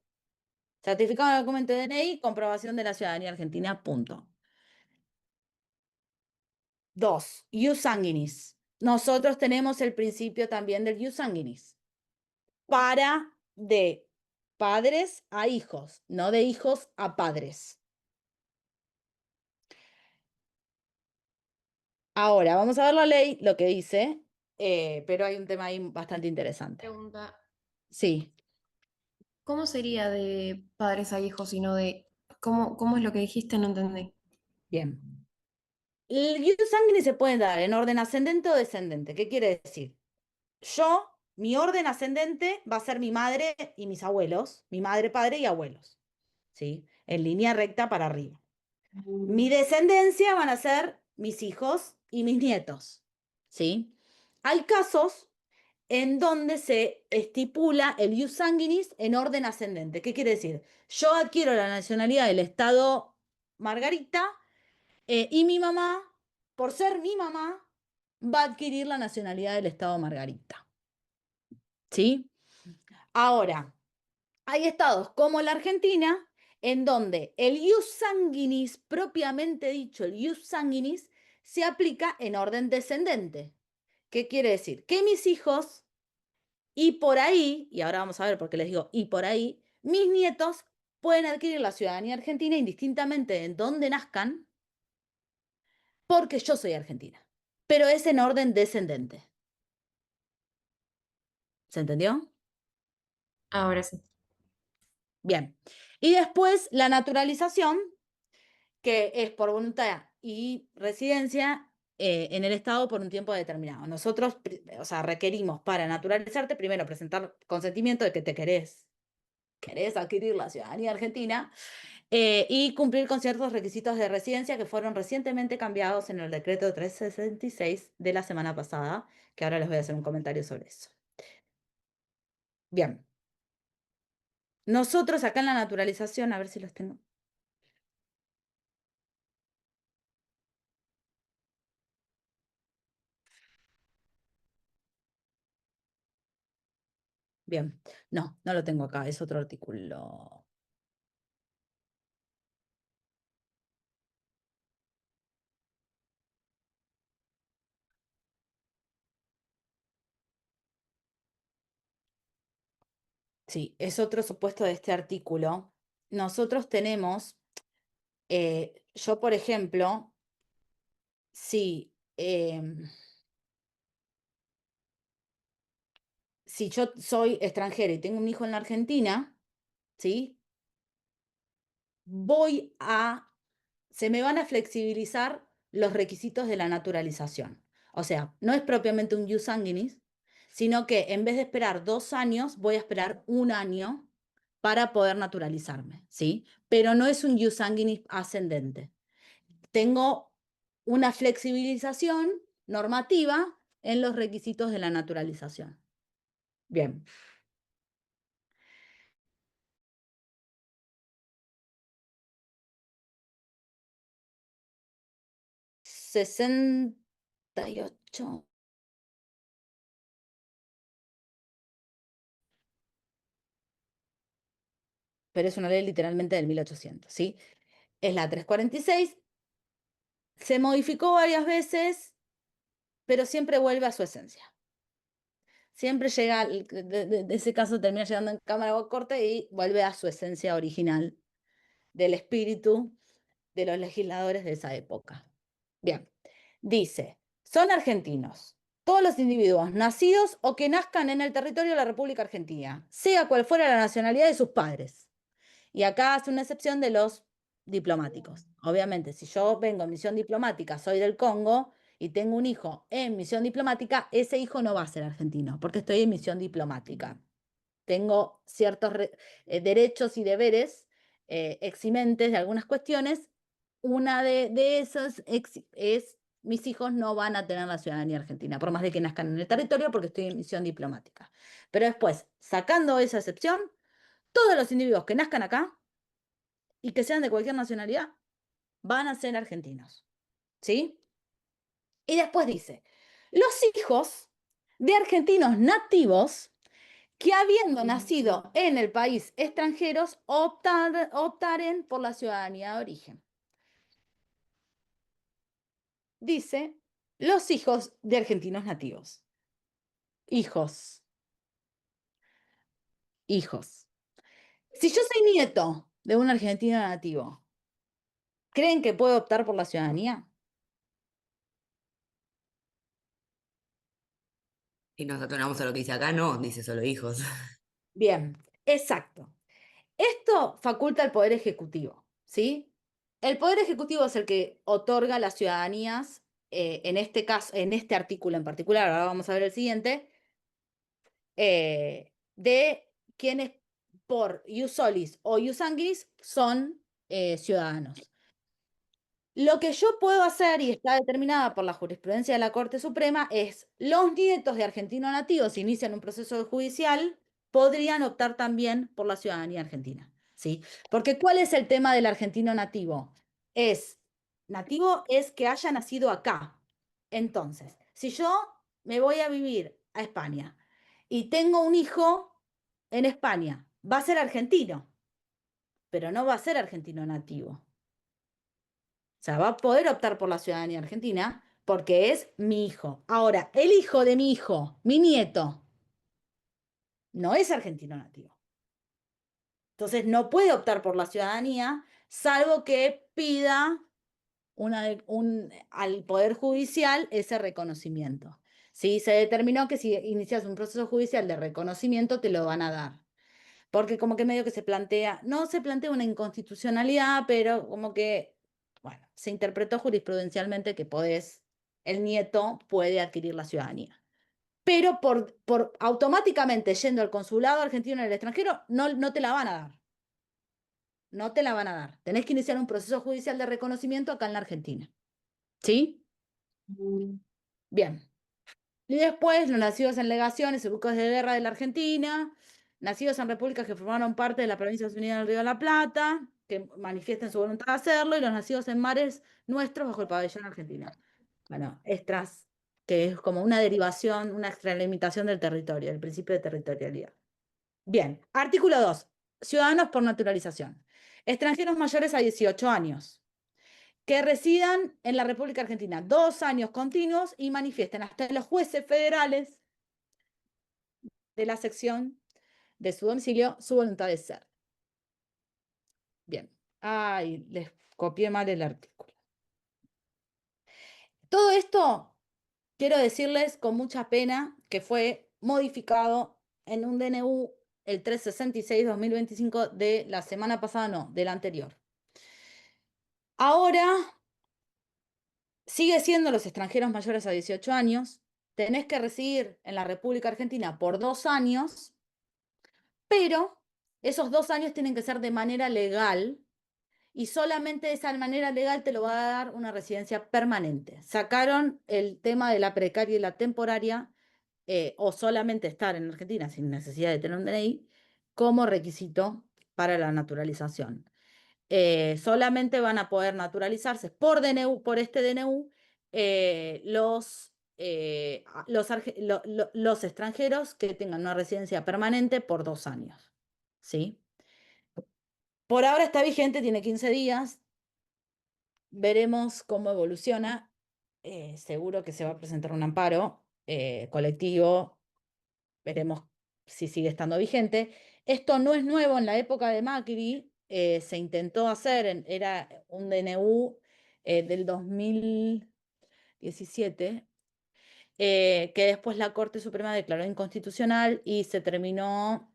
S1: certificado de documento de DNI, comprobación de la ciudadanía argentina, punto. 2, ius sanguinis. Nosotros tenemos el principio también del ius sanguinis. Para de padres a hijos, no de hijos a padres. Ahora, vamos a ver la ley, lo que dice, pero hay un tema ahí bastante interesante.
S6: Pregunta,
S1: Sí,
S6: ¿cómo sería de padres a hijos y no de... ¿Cómo es lo que dijiste? No entendí.
S1: bien. El ius sanguinis se puede dar en orden ascendente o descendente. ¿Qué quiere decir? Mi orden ascendente va a ser mi madre y mis abuelos, mi madre, padre y abuelos, ¿sí? En línea recta para arriba. Mi descendencia van a ser mis hijos y mis nietos, ¿sí? Hay casos en donde se estipula el ius sanguinis en orden ascendente. ¿Qué quiere decir? Yo adquiero la nacionalidad del Estado Margarita y mi mamá, por ser mi mamá, va a adquirir la nacionalidad del Estado Margarita, ¿sí? Ahora, hay estados como la Argentina, en donde el ius sanguinis, propiamente dicho, el ius sanguinis, se aplica en orden descendente. ¿Qué quiere decir? Que mis hijos, y por ahí, y ahora vamos a ver por qué les digo, y por ahí, mis nietos pueden adquirir la ciudadanía argentina indistintamente en donde nazcan, porque yo soy argentina. Pero es en orden descendente. ¿Se entendió?
S6: Ahora sí.
S1: Bien. Y después la naturalización, que es por voluntad y residencia en el Estado por un tiempo determinado. Nosotros, o sea, requerimos para naturalizarte primero presentar consentimiento de que te querés adquirir la ciudadanía argentina y cumplir con ciertos requisitos de residencia que fueron recientemente cambiados en el decreto 366 de la semana pasada, que ahora les voy a hacer un comentario sobre eso. Bien. Nosotros acá en la naturalización, a ver si los tengo. Bien, no lo tengo acá, es otro artículo. Sí, es otro supuesto de este artículo. Nosotros tenemos, yo por ejemplo, si, si yo soy extranjera y tengo un hijo en la Argentina, ¿sí? Se me van a flexibilizar los requisitos de la naturalización. O sea, no es propiamente un ius sanguinis, sino que en vez de esperar 2 años, voy a esperar 1 año para poder naturalizarme, ¿sí? Pero no es un ius sanguinis ascendente. Tengo una flexibilización normativa en los requisitos de la naturalización. Bien. ¿68? Pero es una ley literalmente del 1800, ¿sí? Es la 346, se modificó varias veces, pero siempre vuelve a su esencia. Siempre llega, de ese caso termina llegando en Cámara o Corte y vuelve a su esencia original del espíritu de los legisladores de esa época. Bien, dice, son argentinos todos los individuos nacidos o que nazcan en el territorio de la República Argentina, sea cual fuera la nacionalidad de sus padres. Y acá hace una excepción de los diplomáticos. Obviamente, si yo vengo en misión diplomática, soy del Congo y tengo un hijo en misión diplomática, ese hijo no va a ser argentino, porque estoy en misión diplomática. Tengo ciertos derechos y deberes eximentes de algunas cuestiones. Una de esas es, mis hijos no van a tener la ciudadanía argentina, por más de que nazcan en el territorio, porque estoy en misión diplomática. Pero después, sacando esa excepción, todos los individuos que nazcan acá y que sean de cualquier nacionalidad van a ser argentinos. ¿Sí? Y después dice, los hijos de argentinos nativos que habiendo nacido en el país extranjeros optaren por la ciudadanía de origen. Dice, los hijos de argentinos nativos. Hijos. Hijos. Si yo soy nieto de un argentino nativo, ¿creen que puedo optar por la ciudadanía?
S5: Y nos atoramos a lo que dice acá, no, dice solo hijos.
S1: Bien, exacto. Esto faculta al Poder Ejecutivo, ¿sí? El Poder Ejecutivo es el que otorga las ciudadanías, en este caso, en este artículo en particular, ahora vamos a ver el siguiente, de quienes por ius solis o ius sanguinis son ciudadanos. Lo que yo puedo hacer, y está determinada por la jurisprudencia de la Corte Suprema, es los nietos de argentinos nativos, si inician un proceso judicial, podrían optar también por la ciudadanía argentina, ¿sí? Porque ¿cuál es el tema del argentino nativo? Nativo es que haya nacido acá. Entonces, si yo me voy a vivir a España y tengo un hijo en España, va a ser argentino, pero no va a ser argentino nativo. O sea, va a poder optar por la ciudadanía argentina porque es mi hijo. Ahora, el hijo de mi hijo, mi nieto, no es argentino nativo. Entonces, no puede optar por la ciudadanía, salvo que pida al Poder Judicial ese reconocimiento. ¿Sí? Se determinó que si inicias un proceso judicial de reconocimiento, te lo van a dar. Porque como que medio que se plantea, no se plantea una inconstitucionalidad, pero como que, bueno, se interpretó jurisprudencialmente que el nieto puede adquirir la ciudadanía. Pero por automáticamente yendo al consulado argentino en el extranjero, no te la van a dar. No te la van a dar. Tenés que iniciar un proceso judicial de reconocimiento acá en la Argentina. ¿Sí? Bien. Y después, los nacidos en legaciones y buques de guerra de la Argentina, nacidos en repúblicas que formaron parte de la provincia unida del Río de la Plata, que manifiesten su voluntad de hacerlo, y los nacidos en mares nuestros bajo el pabellón argentino. Bueno, extras, que es como una derivación, una extralimitación del territorio, del principio de territorialidad. Bien, artículo 2. Ciudadanos por naturalización. Extranjeros mayores a 18 años que residan en la República Argentina 2 años continuos y manifiesten hasta los jueces federales de la sección de su domicilio su voluntad de ser. Bien. Ay, les copié mal el artículo. Todo esto, quiero decirles con mucha pena que fue modificado en un DNU el 366-2025 de la semana pasada, no, del anterior. Ahora sigue siendo los extranjeros mayores a 18 años, tenés que residir en la República Argentina por 2 años, pero esos 2 años tienen que ser de manera legal y solamente de esa manera legal te lo va a dar una residencia permanente. Sacaron el tema de la precaria y la temporaria, o solamente estar en Argentina sin necesidad de tener un DNI, como requisito para la naturalización. Solamente van a poder naturalizarse por DNU, por este DNU, los extranjeros que tengan una residencia permanente por 2 años. ¿Sí? Por ahora está vigente, tiene 15 días. Veremos cómo evoluciona. Seguro que se va a presentar un amparo colectivo. Veremos si sigue estando vigente. Esto no es nuevo en la época de Macri. se intentó hacer, era un DNU del 2017, que después la Corte Suprema declaró inconstitucional y se terminó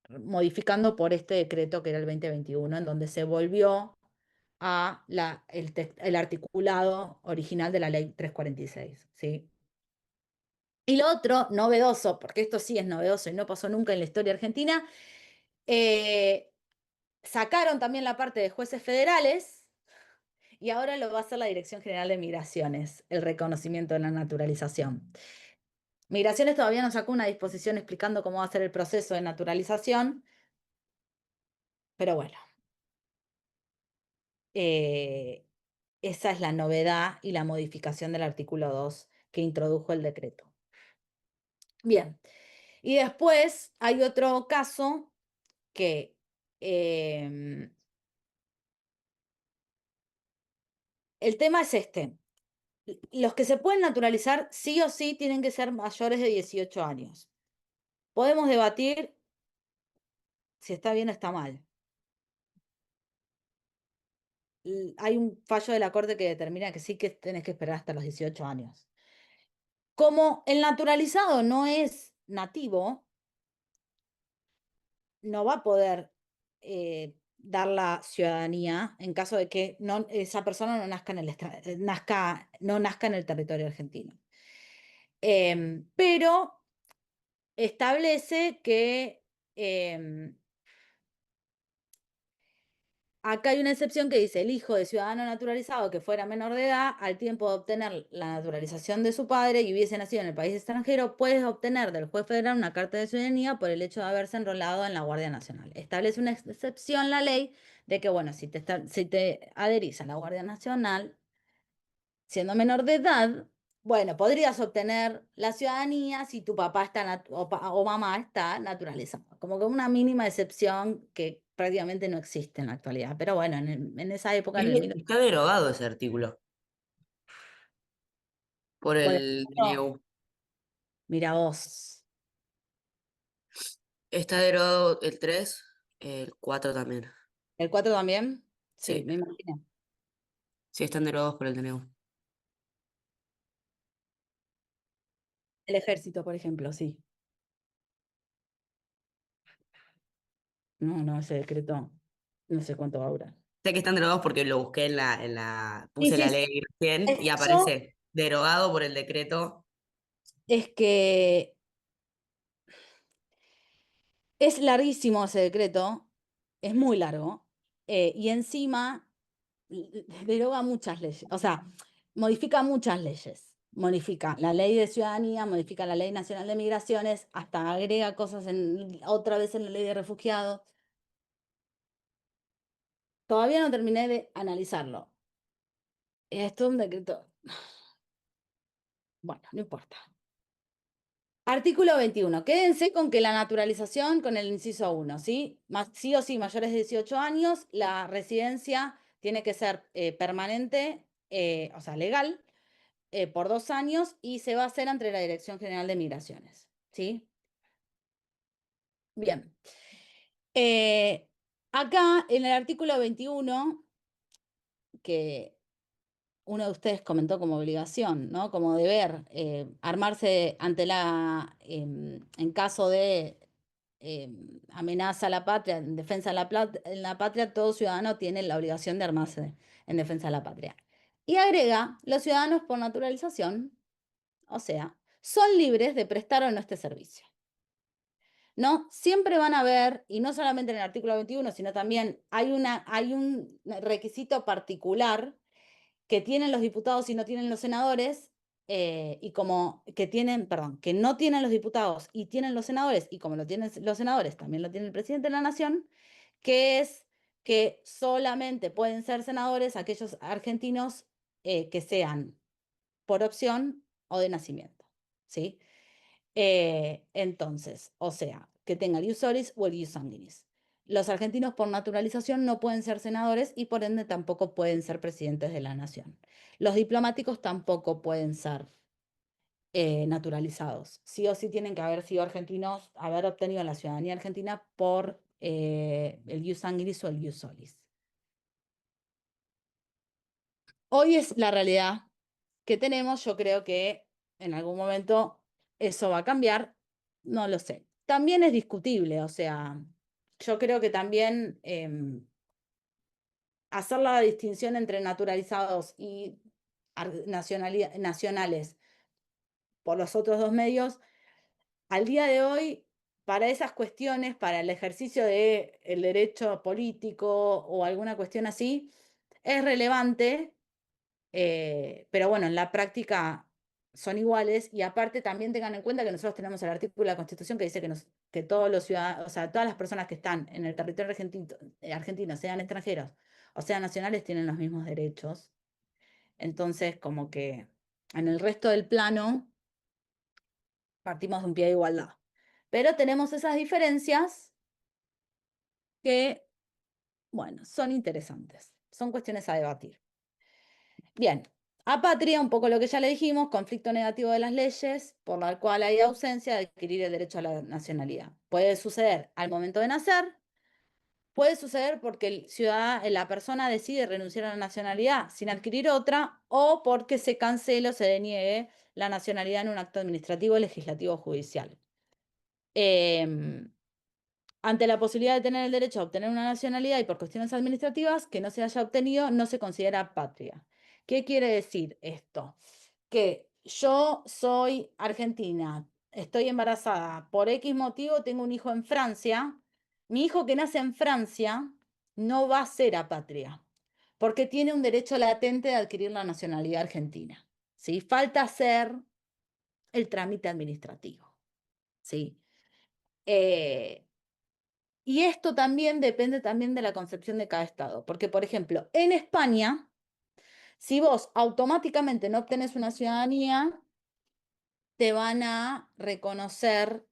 S1: modificando por este decreto que era el 2021, en donde se volvió a el articulado original de la ley 346, ¿sí? Y lo otro, novedoso, porque esto sí es novedoso y no pasó nunca en la historia argentina, sacaron también la parte de jueces federales y ahora lo va a hacer la Dirección General de Migraciones, el reconocimiento de la naturalización. Migraciones todavía no sacó una disposición explicando cómo va a ser el proceso de naturalización, pero bueno, esa es la novedad y la modificación del artículo 2 que introdujo el decreto. Bien, y después hay otro caso que el tema es este. Los que se pueden naturalizar sí o sí tienen que ser mayores de 18 años. Podemos debatir si está bien o está mal. Hay un fallo de la Corte que determina que sí que tenés que esperar hasta los 18 años. Como el naturalizado no es nativo, no va a poder dar la ciudadanía en caso de que esa persona no nazca no nazca en el territorio argentino. Pero establece que acá hay una excepción que dice: el hijo de ciudadano naturalizado que fuera menor de edad, al tiempo de obtener la naturalización de su padre y hubiese nacido en el país extranjero, puede obtener del juez federal una carta de ciudadanía por el hecho de haberse enrolado en la Guardia Nacional. Establece una excepción la ley de que, bueno, si te adherís a la Guardia Nacional, siendo menor de edad, bueno, podrías obtener la ciudadanía si tu papá está o mamá está naturalizado. Como que una mínima excepción que prácticamente no existe en la actualidad. Pero bueno, en esa época, en el
S5: Está derogado ese artículo por
S1: por
S5: el
S1: ejemplo,
S5: DNU.
S1: mira vos,
S5: Está derogado el 3, el 4 también.
S1: ¿el 4 también? Sí,
S5: Sí,
S1: me imagino.
S5: sí están derogados por el DNU.
S1: El ejército, por ejemplo, sí. No, ese decreto, no sé cuánto va a durar.
S5: Sé que están derogados porque lo busqué
S1: Sí,
S5: puse
S1: sí,
S5: la
S1: sí.
S5: ley recién y
S1: Eso
S5: aparece derogado por el decreto.
S1: es que es larguísimo ese decreto, es muy largo, y encima deroga muchas leyes, o sea, modifica muchas leyes. Modifica la ley de ciudadanía, modifica la ley nacional de migraciones, hasta agrega cosas otra vez en la ley de refugiados. Todavía no terminé de analizarlo. Esto es un decreto. Bueno, no importa. Artículo 21. Quédense con que la naturalización con el inciso 1, ¿sí? Sí o sí, mayores de 18 años, la residencia tiene que ser permanente, o sea, legal, por 2 años y se va a hacer ante la Dirección General de Migraciones, ¿sí? Bien. Acá en el artículo 21, que uno de ustedes comentó como obligación, ¿no? Como deber, armarse ante en caso de amenaza a la patria, en defensa de en la patria, todo ciudadano tiene la obligación de armarse en defensa de la patria. Y agrega: los ciudadanos por naturalización, o sea, son libres de prestar o no este servicio. ¿No? Siempre van a haber, y no solamente en el artículo 21, sino también hay un requisito particular que tienen los diputados y no tienen los senadores, y como que tienen, perdón, que no tienen los diputados y tienen los senadores, y como lo tienen los senadores, también lo tiene el presidente de la Nación, que es que solamente pueden ser senadores aquellos argentinos que sean por opción o de nacimiento, ¿sí? Entonces, o sea, que tenga el ius soli o el ius sanguinis. Los argentinos por naturalización no pueden ser senadores y por ende tampoco pueden ser presidentes de la nación. Los diplomáticos tampoco pueden ser naturalizados. Sí o sí tienen que haber sido argentinos, haber obtenido la ciudadanía argentina por el ius sanguinis o el ius solis. Hoy es la realidad que tenemos, yo creo que en algún momento eso va a cambiar, no lo sé. También es discutible, o sea, yo creo que también hacer la distinción entre naturalizados y nacionales por los otros dos medios, al día de hoy, para esas cuestiones, para el ejercicio del derecho político o alguna cuestión así, es relevante, pero bueno, en la práctica son iguales y aparte también tengan en cuenta que nosotros tenemos el artículo de la Constitución que dice que todos los ciudadanos, o sea, todas las personas que están en el territorio argentino, sean extranjeros o sean nacionales, tienen los mismos derechos. Entonces, como que en el resto del plano partimos de un pie de igualdad. Pero tenemos esas diferencias que, bueno, son interesantes, son cuestiones a debatir. Bien, apatria, un poco lo que ya le dijimos, conflicto negativo de las leyes, por la cual hay ausencia de adquirir el derecho a la nacionalidad. Puede suceder al momento de nacer, puede suceder porque la persona decide renunciar a la nacionalidad sin adquirir otra, o porque se cancele o se deniegue la nacionalidad en un acto administrativo, legislativo o judicial. Ante la posibilidad de tener el derecho a obtener una nacionalidad y por cuestiones administrativas que no se haya obtenido, no se considera patria. ¿Qué quiere decir esto? Que yo soy argentina, estoy embarazada, por X motivo tengo un hijo en Francia, mi hijo que nace en Francia no va a ser apatria, porque tiene un derecho latente de adquirir la nacionalidad argentina. ¿Sí? Falta hacer el trámite administrativo. ¿Sí? Y esto también depende también de la concepción de cada estado, porque por ejemplo, en España, si vos automáticamente no obtenés una ciudadanía, te van a reconocer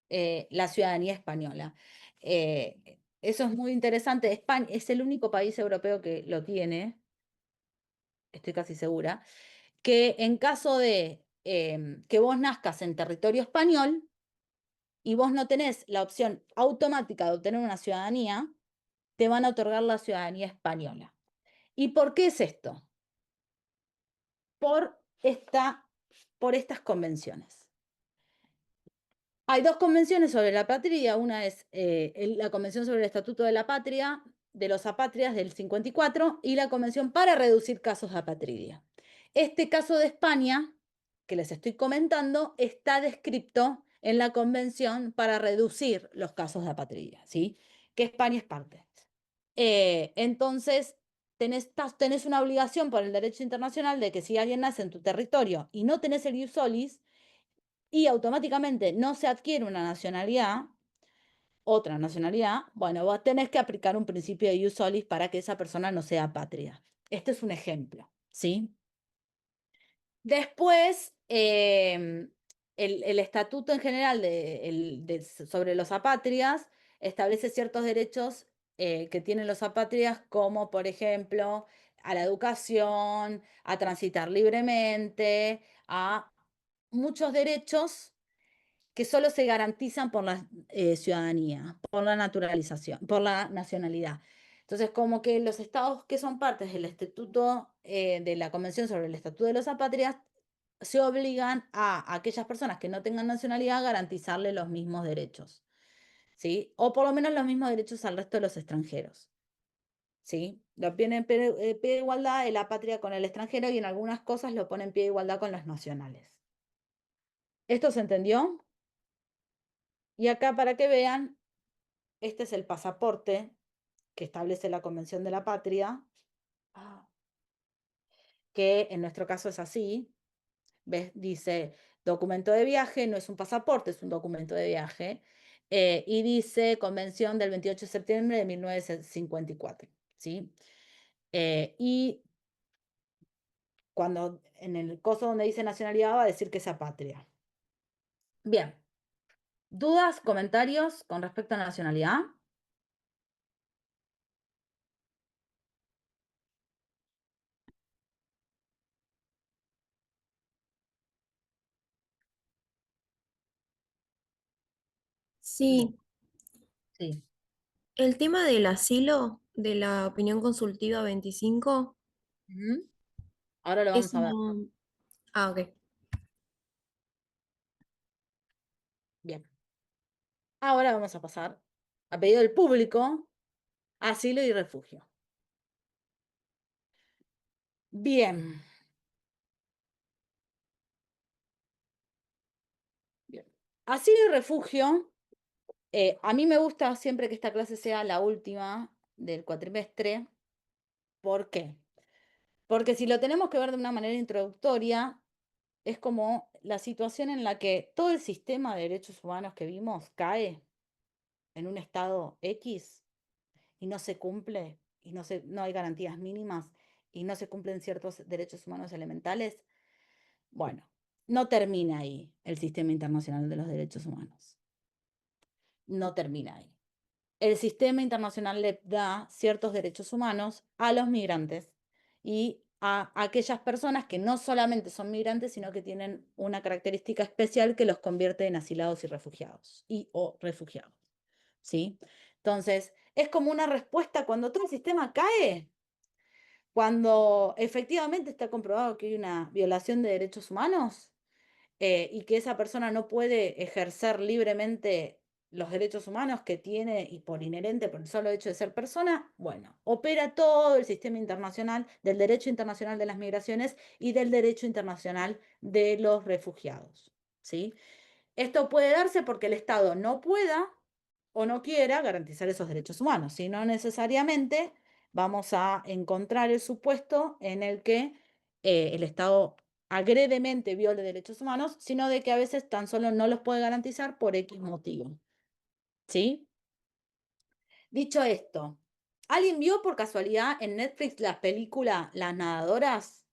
S1: la ciudadanía española. Eso es muy interesante. España es el único país europeo que lo tiene, estoy casi segura, que en caso de que vos nazcas en territorio español y vos no tenés la opción automática de obtener una ciudadanía, te van a otorgar la ciudadanía española. ¿Y por qué es esto? Por estas convenciones. Hay dos convenciones sobre la patria, una es la Convención sobre el Estatuto de la Patria, de los apátridas del 54, y la Convención para reducir casos de apatridia. Este caso de España, que les estoy comentando, está descrito en la Convención para reducir los casos de apatridia, ¿sí? Que España es parte. Entonces, tenés una obligación por el derecho internacional de que si alguien nace en tu territorio y no tenés el ius solis, y automáticamente no se adquiere una nacionalidad, otra nacionalidad, bueno, vos tenés que aplicar un principio de ius solis para que esa persona no sea apátrida. Este es un ejemplo, ¿sí? Después, el estatuto en general sobre los apátridas establece ciertos derechos que tienen los apátridas, como por ejemplo a la educación, a transitar libremente, a muchos derechos que solo se garantizan por la ciudadanía, por la naturalización, por la nacionalidad. Entonces, como que los estados que son partes del estatuto de la Convención sobre el Estatuto de los Apátridas se obligan a aquellas personas que no tengan nacionalidad a garantizarle los mismos derechos, ¿sí? O por lo menos los mismos derechos al resto de los extranjeros, ¿sí? Lo ponen en pie de igualdad de la patria con el extranjero y en algunas cosas lo ponen en pie de igualdad con los nacionales. ¿Esto se entendió? Y acá para que vean, este es el pasaporte que establece la Convención de la Patria, que en nuestro caso es así. ¿Ves? Dice documento de viaje, no es un pasaporte, es un documento de viaje. Y dice Convención del 28 de septiembre de 1954. ¿Sí? Y cuando en el coso donde dice nacionalidad va a decir que es patria. Bien. ¿Dudas, comentarios con respecto a la nacionalidad?
S6: Sí,
S1: Sí.
S6: El tema del asilo, de la opinión consultiva 25,
S1: Ujú. Ahora lo vamos
S6: eso
S1: a ver.
S6: no... Ah, ok.
S1: Bien. Ahora vamos a pasar, a pedido del público, asilo y refugio. Bien. Bien. Asilo y refugio. A mí me gusta siempre que esta clase sea la última del cuatrimestre. ¿Por qué? Porque si lo tenemos que ver de una manera introductoria, es como la situación en la que todo el sistema de derechos humanos que vimos cae en un estado X y no se cumple, y no hay garantías mínimas, y no se cumplen ciertos derechos humanos elementales. Bueno, no termina ahí el sistema internacional de los derechos humanos. No termina ahí. El sistema internacional le da ciertos derechos humanos a los migrantes y a aquellas personas que no solamente son migrantes, sino que tienen una característica especial que los convierte en asilados y refugiados o refugiados. ¿Sí? Entonces, es como una respuesta cuando todo el sistema cae, cuando efectivamente está comprobado que hay una violación de derechos humanos, y que esa persona no puede ejercer libremente los derechos humanos que tiene y por inherente, por el solo hecho de ser persona, bueno, opera todo el sistema internacional del derecho internacional de las migraciones y del derecho internacional de los refugiados, ¿sí? Esto puede darse porque el Estado no pueda o no quiera garantizar esos derechos humanos, si no necesariamente vamos a encontrar el supuesto en el que el Estado agredemente viole derechos humanos, sino de que a veces tan solo no los puede garantizar por X motivo. ¿Sí? Dicho esto, ¿alguien vio por casualidad en Netflix la película Las Nadadoras?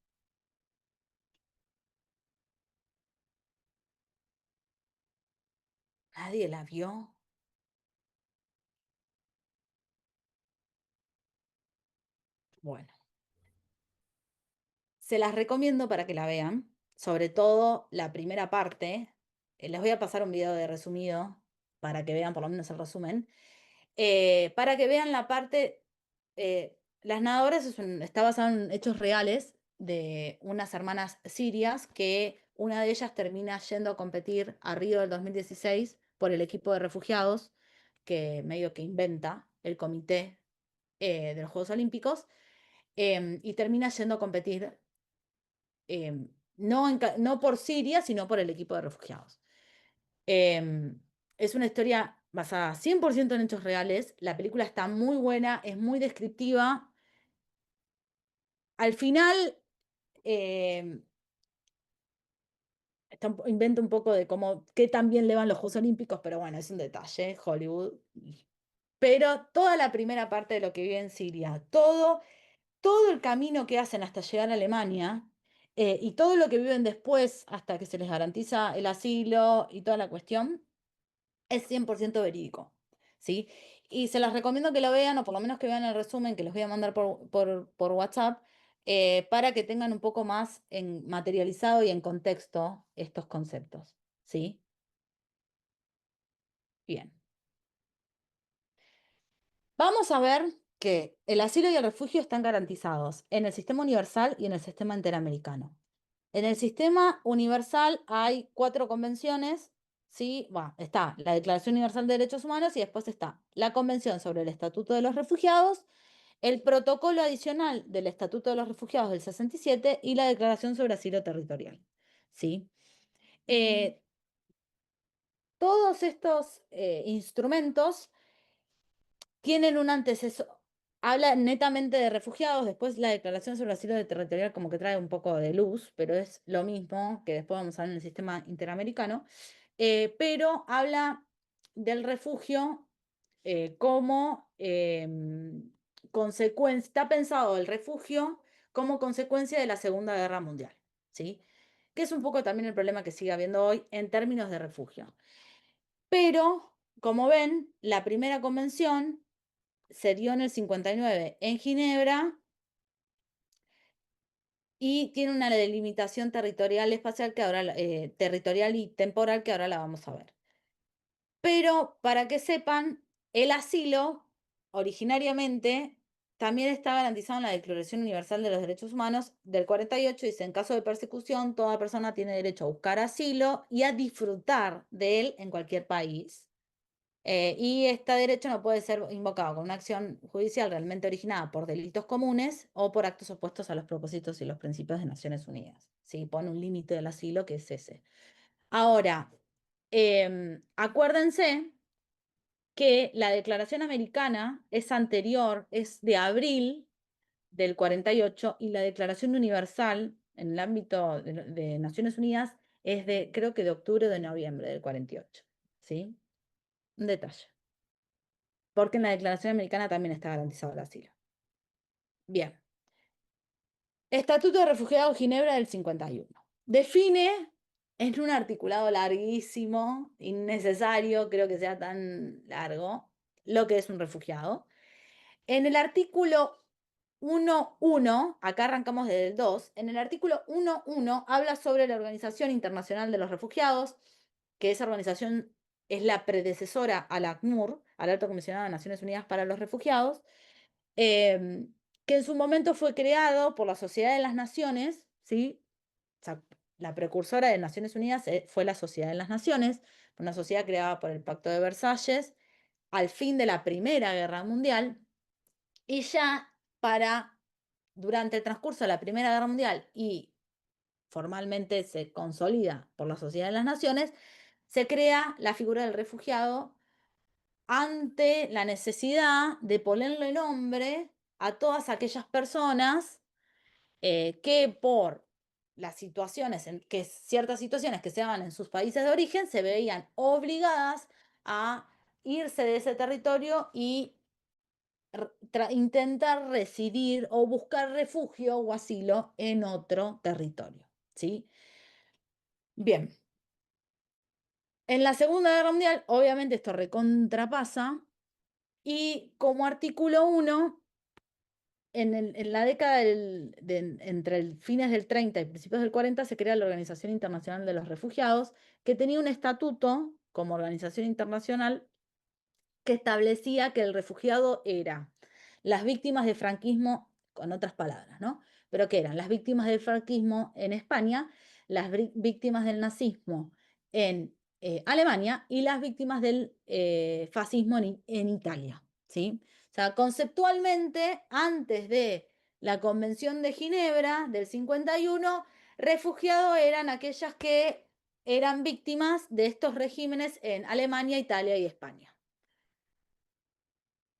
S1: ¿Nadie la vio? Bueno, se las recomiendo para que la vean, sobre todo la primera parte. Les voy a pasar un video de resumido para que vean por lo menos el resumen. Para que vean la parte, Las Nadadoras está basado en hechos reales de unas hermanas sirias que una de ellas termina yendo a competir a Río del 2016 por el equipo de refugiados que medio que inventa el comité de los Juegos Olímpicos, y termina yendo a competir, no por Siria, sino por el equipo de refugiados. Es una historia basada 100% en hechos reales. La película está muy buena, es muy descriptiva. Al final, em, inventa un poco de cómo, qué tan bien le van los Juegos Olímpicos, pero bueno, es un detalle, Hollywood. Pero toda la primera parte de lo que vive en Siria, todo el camino que hacen hasta llegar a Alemania, y todo lo que viven después hasta que se les garantiza el asilo y toda la cuestión, es 100% verídico, ¿sí? Y se las recomiendo que lo vean, o por lo menos que vean el resumen que les voy a mandar por WhatsApp, para que tengan un poco más materializado y en contexto estos conceptos, ¿sí? Bien. Vamos a ver que el asilo y el refugio están garantizados en el sistema universal y en el sistema interamericano. En el sistema universal hay 4 convenciones, ¿sí? Está la Declaración Universal de Derechos Humanos y después está la Convención sobre el Estatuto de los Refugiados, el Protocolo Adicional del Estatuto de los Refugiados del 67 y la Declaración sobre Asilo Territorial, ¿sí? Todos estos instrumentos tienen un antecesor, habla netamente de refugiados, después la Declaración sobre Asilo Territorial como que trae un poco de luz, pero es lo mismo que después vamos a ver en el sistema interamericano, pero habla del refugio como consecuencia, está pensado el refugio como consecuencia de la Segunda Guerra Mundial, ¿sí? Que es un poco también el problema que sigue habiendo hoy en términos de refugio. Pero, como ven, la primera convención se dio en el 59 en Ginebra y tiene una delimitación territorial espacial que ahora, territorial y temporal que ahora la vamos a ver. Pero para que sepan, el asilo originariamente también está garantizado en la Declaración Universal de los Derechos Humanos del 48, dice, en caso de persecución, toda persona tiene derecho a buscar asilo y a disfrutar de él en cualquier país. Y este derecho no puede ser invocado con una acción judicial realmente originada por delitos comunes o por actos opuestos a los propósitos y los principios de Naciones Unidas. ¿Sí? Pone un límite del asilo que es ese. Ahora, acuérdense que la Declaración Americana es anterior, es de abril del 48 y la Declaración Universal en el ámbito de Naciones Unidas es de, creo que de octubre o de noviembre del 48. ¿Sí? Un detalle. Porque en la Declaración Americana también está garantizado el asilo. Bien. Estatuto de Refugiados Ginebra del 51. Define en un articulado larguísimo, innecesario, creo que sea tan largo, lo que es un refugiado. En el artículo 1.1, acá arrancamos desde el 2, en el artículo 1.1 habla sobre la Organización Internacional de los Refugiados, que esa organización es la predecesora a la ACNUR, al Alto Comisionado de Naciones Unidas para los Refugiados, que en su momento fue creado por la Sociedad de las Naciones, ¿sí? O sea, la precursora de Naciones Unidas fue la Sociedad de las Naciones, una sociedad creada por el Pacto de Versalles al fin de la Primera Guerra Mundial, y ya durante el transcurso de la Primera Guerra Mundial y formalmente se consolida por la Sociedad de las Naciones, se crea la figura del refugiado ante la necesidad de ponerle nombre a todas aquellas personas que por las situaciones, ciertas situaciones que se daban en sus países de origen, se veían obligadas a irse de ese territorio y intentar residir o buscar refugio o asilo en otro territorio, ¿sí? Bien. En la Segunda Guerra Mundial, obviamente esto recontrapasa, y como artículo 1, en la década entre el fines del 30 y principios del 40 se crea la Organización Internacional de los Refugiados, que tenía un estatuto como organización internacional que establecía que el refugiado era las víctimas del franquismo, con otras palabras, ¿no? Pero que eran las víctimas del franquismo en España, las víctimas del nazismo en Alemania y las víctimas del fascismo en Italia, ¿sí? O sea, conceptualmente, antes de la Convención de Ginebra del 51, refugiados eran aquellas que eran víctimas de estos regímenes en Alemania, Italia y España.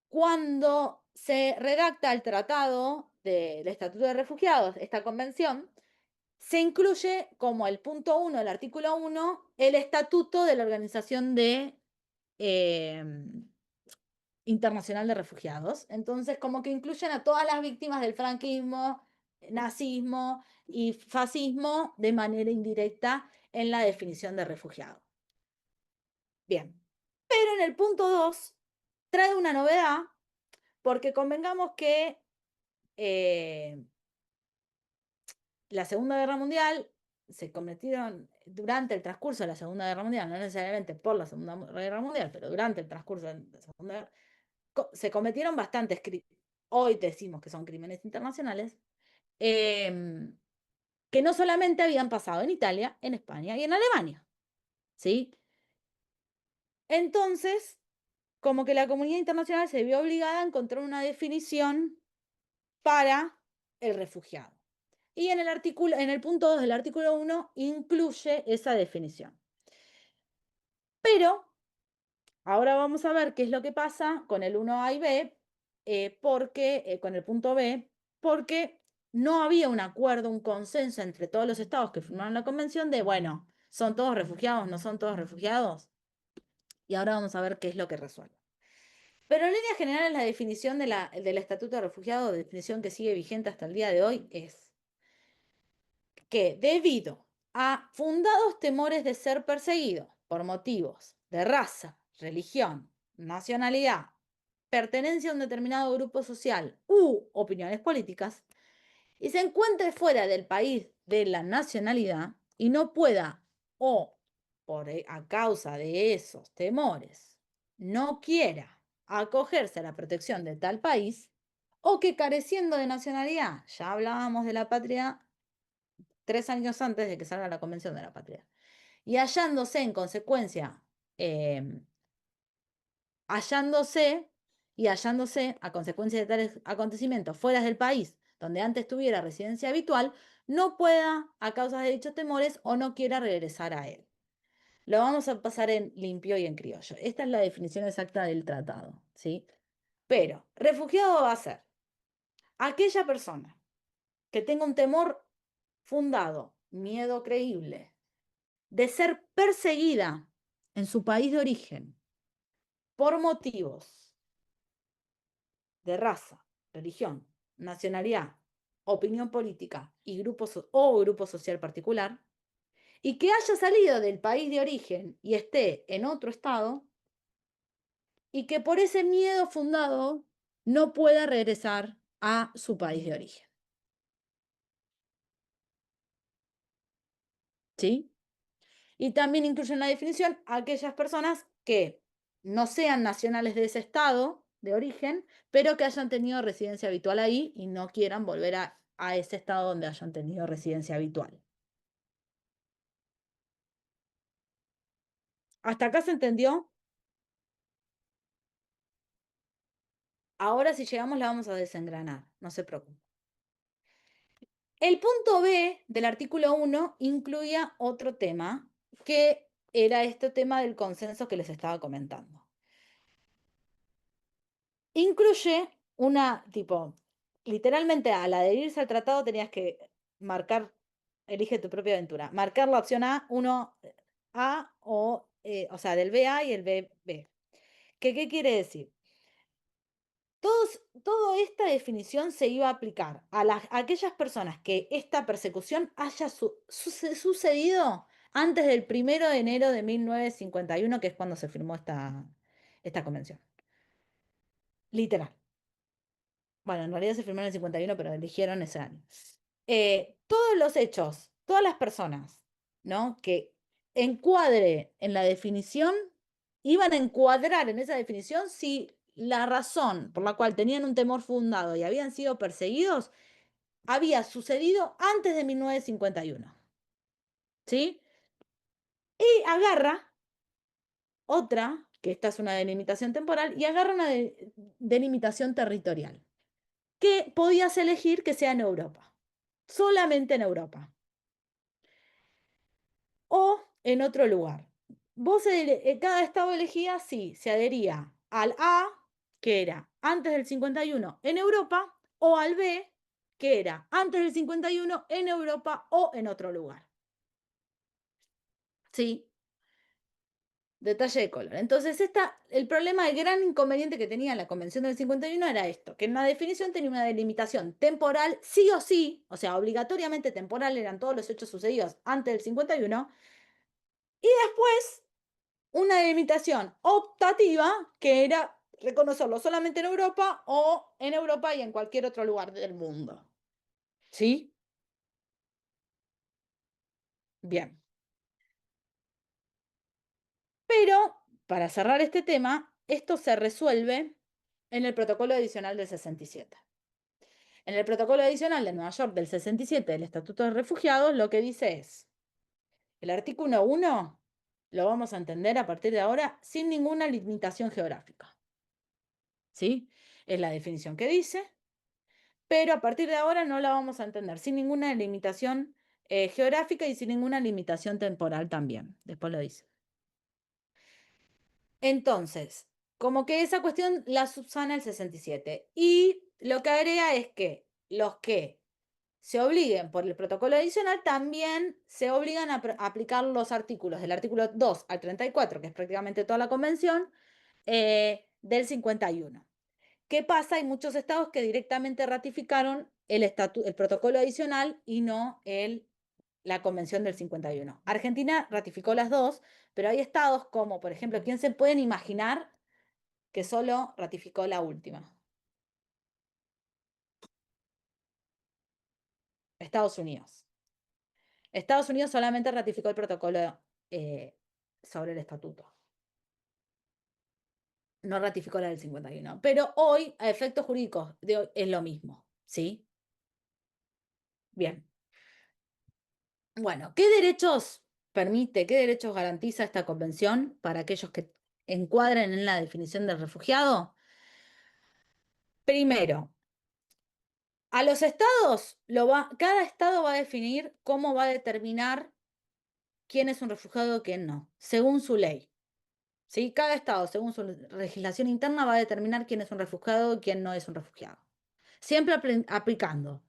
S1: Cuando se redacta el Tratado del Estatuto de Refugiados, esta convención, se incluye como el punto 1 del artículo 1 el estatuto de la Organización Internacional de Refugiados. Entonces, como que incluyen a todas las víctimas del franquismo, nazismo y fascismo de manera indirecta en la definición de refugiado. Bien, pero en el punto 2 trae una novedad, porque convengamos que la Segunda Guerra Mundial se cometieron durante el transcurso de la Segunda Guerra Mundial, no necesariamente por la Segunda Guerra Mundial, pero durante el transcurso de la Segunda Guerra, se cometieron bastantes hoy decimos que son crímenes internacionales, que no solamente habían pasado en Italia, en España y en Alemania, ¿sí? Entonces, como que la comunidad internacional se vio obligada a encontrar una definición para el refugiado. Y en el punto 2 del artículo 1 incluye esa definición. Pero ahora vamos a ver qué es lo que pasa con el 1A y B, con el punto B, porque no había un acuerdo, un consenso entre todos los estados que firmaron la convención de, bueno, ¿son todos refugiados? ¿No son todos refugiados? Y ahora vamos a ver qué es lo que resuelve. Pero en líneas generales la definición del Estatuto de Refugiado, definición que sigue vigente hasta el día de hoy, es que debido a fundados temores de ser perseguido por motivos de raza, religión, nacionalidad, pertenencia a un determinado grupo social u opiniones políticas, y se encuentre fuera del país de la nacionalidad y no pueda, o a causa de esos temores, no quiera acogerse a la protección de tal país, o que careciendo de nacionalidad, ya hablábamos de la patria 3 años antes de que salga la Convención de la Patria, y hallándose en consecuencia, hallándose a consecuencia de tales acontecimientos fuera del país donde antes tuviera residencia habitual, no pueda, a causa de dichos temores, o no quiera regresar a él. Lo vamos a pasar en limpio y en criollo. Esta es la definición exacta del tratado, ¿sí? Pero, refugiado va a ser aquella persona que tenga un temor fundado, miedo creíble, de ser perseguida en su país de origen por motivos de raza, religión, nacionalidad, opinión política y grupo social particular, y que haya salido del país de origen y esté en otro estado, y que por ese miedo fundado no pueda regresar a su país de origen. ¿Sí? Y también incluye en la definición a aquellas personas que no sean nacionales de ese estado de origen, pero que hayan tenido residencia habitual ahí y no quieran volver a ese estado donde hayan tenido residencia habitual. ¿Hasta acá se entendió? Ahora si llegamos la vamos a desengranar, no se preocupen. El punto B del artículo 1 incluía otro tema, que era este tema del consenso que les estaba comentando. Incluye literalmente al adherirse al tratado tenías que marcar, elige tu propia aventura, marcar la opción A, 1A o sea, del BA y el BB. ¿Qué quiere decir? Toda esta definición se iba a aplicar a aquellas personas que esta persecución haya sucedido antes del 1 de enero de 1951, que es cuando se firmó esta convención. Literal. Bueno, en realidad se firmó en el 51, pero eligieron ese año. Todos los hechos, todas las personas, ¿no?, que encuadre en la definición, iban a encuadrar en esa definición si la razón por la cual tenían un temor fundado y habían sido perseguidos había sucedido antes de 1951. ¿Sí? Y agarra otra, que esta es una delimitación temporal, y agarra una delimitación territorial, que podías elegir que sea en Europa, solamente en Europa, o en otro lugar. Cada estado elegía si se adhería al A, que era antes del 51 en Europa, o al B, que era antes del 51 en Europa o en otro lugar. ¿Sí? Detalle de color. Entonces, el problema, el gran inconveniente que tenía la Convención del 51 era esto, que en la definición tenía una delimitación temporal, sí o sí, o sea, obligatoriamente temporal, eran todos los hechos sucedidos antes del 51, y después una delimitación optativa, que era reconocerlo solamente en Europa o en Europa y en cualquier otro lugar del mundo. ¿Sí? Bien. Pero, para cerrar este tema, esto se resuelve en el protocolo adicional del 67. En el protocolo adicional de Nueva York del 67 del Estatuto de Refugiados, lo que dice es, el artículo 1 lo vamos a entender a partir de ahora sin ninguna limitación geográfica. ¿Sí? Es la definición que dice, pero a partir de ahora no la vamos a entender sin ninguna limitación geográfica y sin ninguna limitación temporal también. Después lo dice. Entonces, como que esa cuestión la subsana el 67. Y lo que agrega es que los que se obliguen por el protocolo adicional también se obligan a aplicar los artículos del artículo 2 al 34, que es prácticamente toda la convención, del 51. ¿Qué pasa? Hay muchos estados que directamente ratificaron el protocolo adicional y no la convención del 51. Argentina ratificó las dos, pero hay estados como, por ejemplo, ¿quién se pueden imaginar que solo ratificó la última? Estados Unidos. Estados Unidos solamente ratificó el protocolo sobre el estatuto. no ratificó la del 51. Pero hoy, a efectos jurídicos de hoy, es lo mismo, ¿sí? Bien. Bueno, ¿qué derechos permite, qué derechos garantiza esta convención para aquellos que encuadren en la definición del refugiado? Primero, a los estados, cada estado va a definir cómo va a determinar quién es un refugiado y quién no, según su ley. ¿Sí? Cada estado, según su legislación interna, va a determinar quién es un refugiado y quién no es un refugiado. Siempre aplicando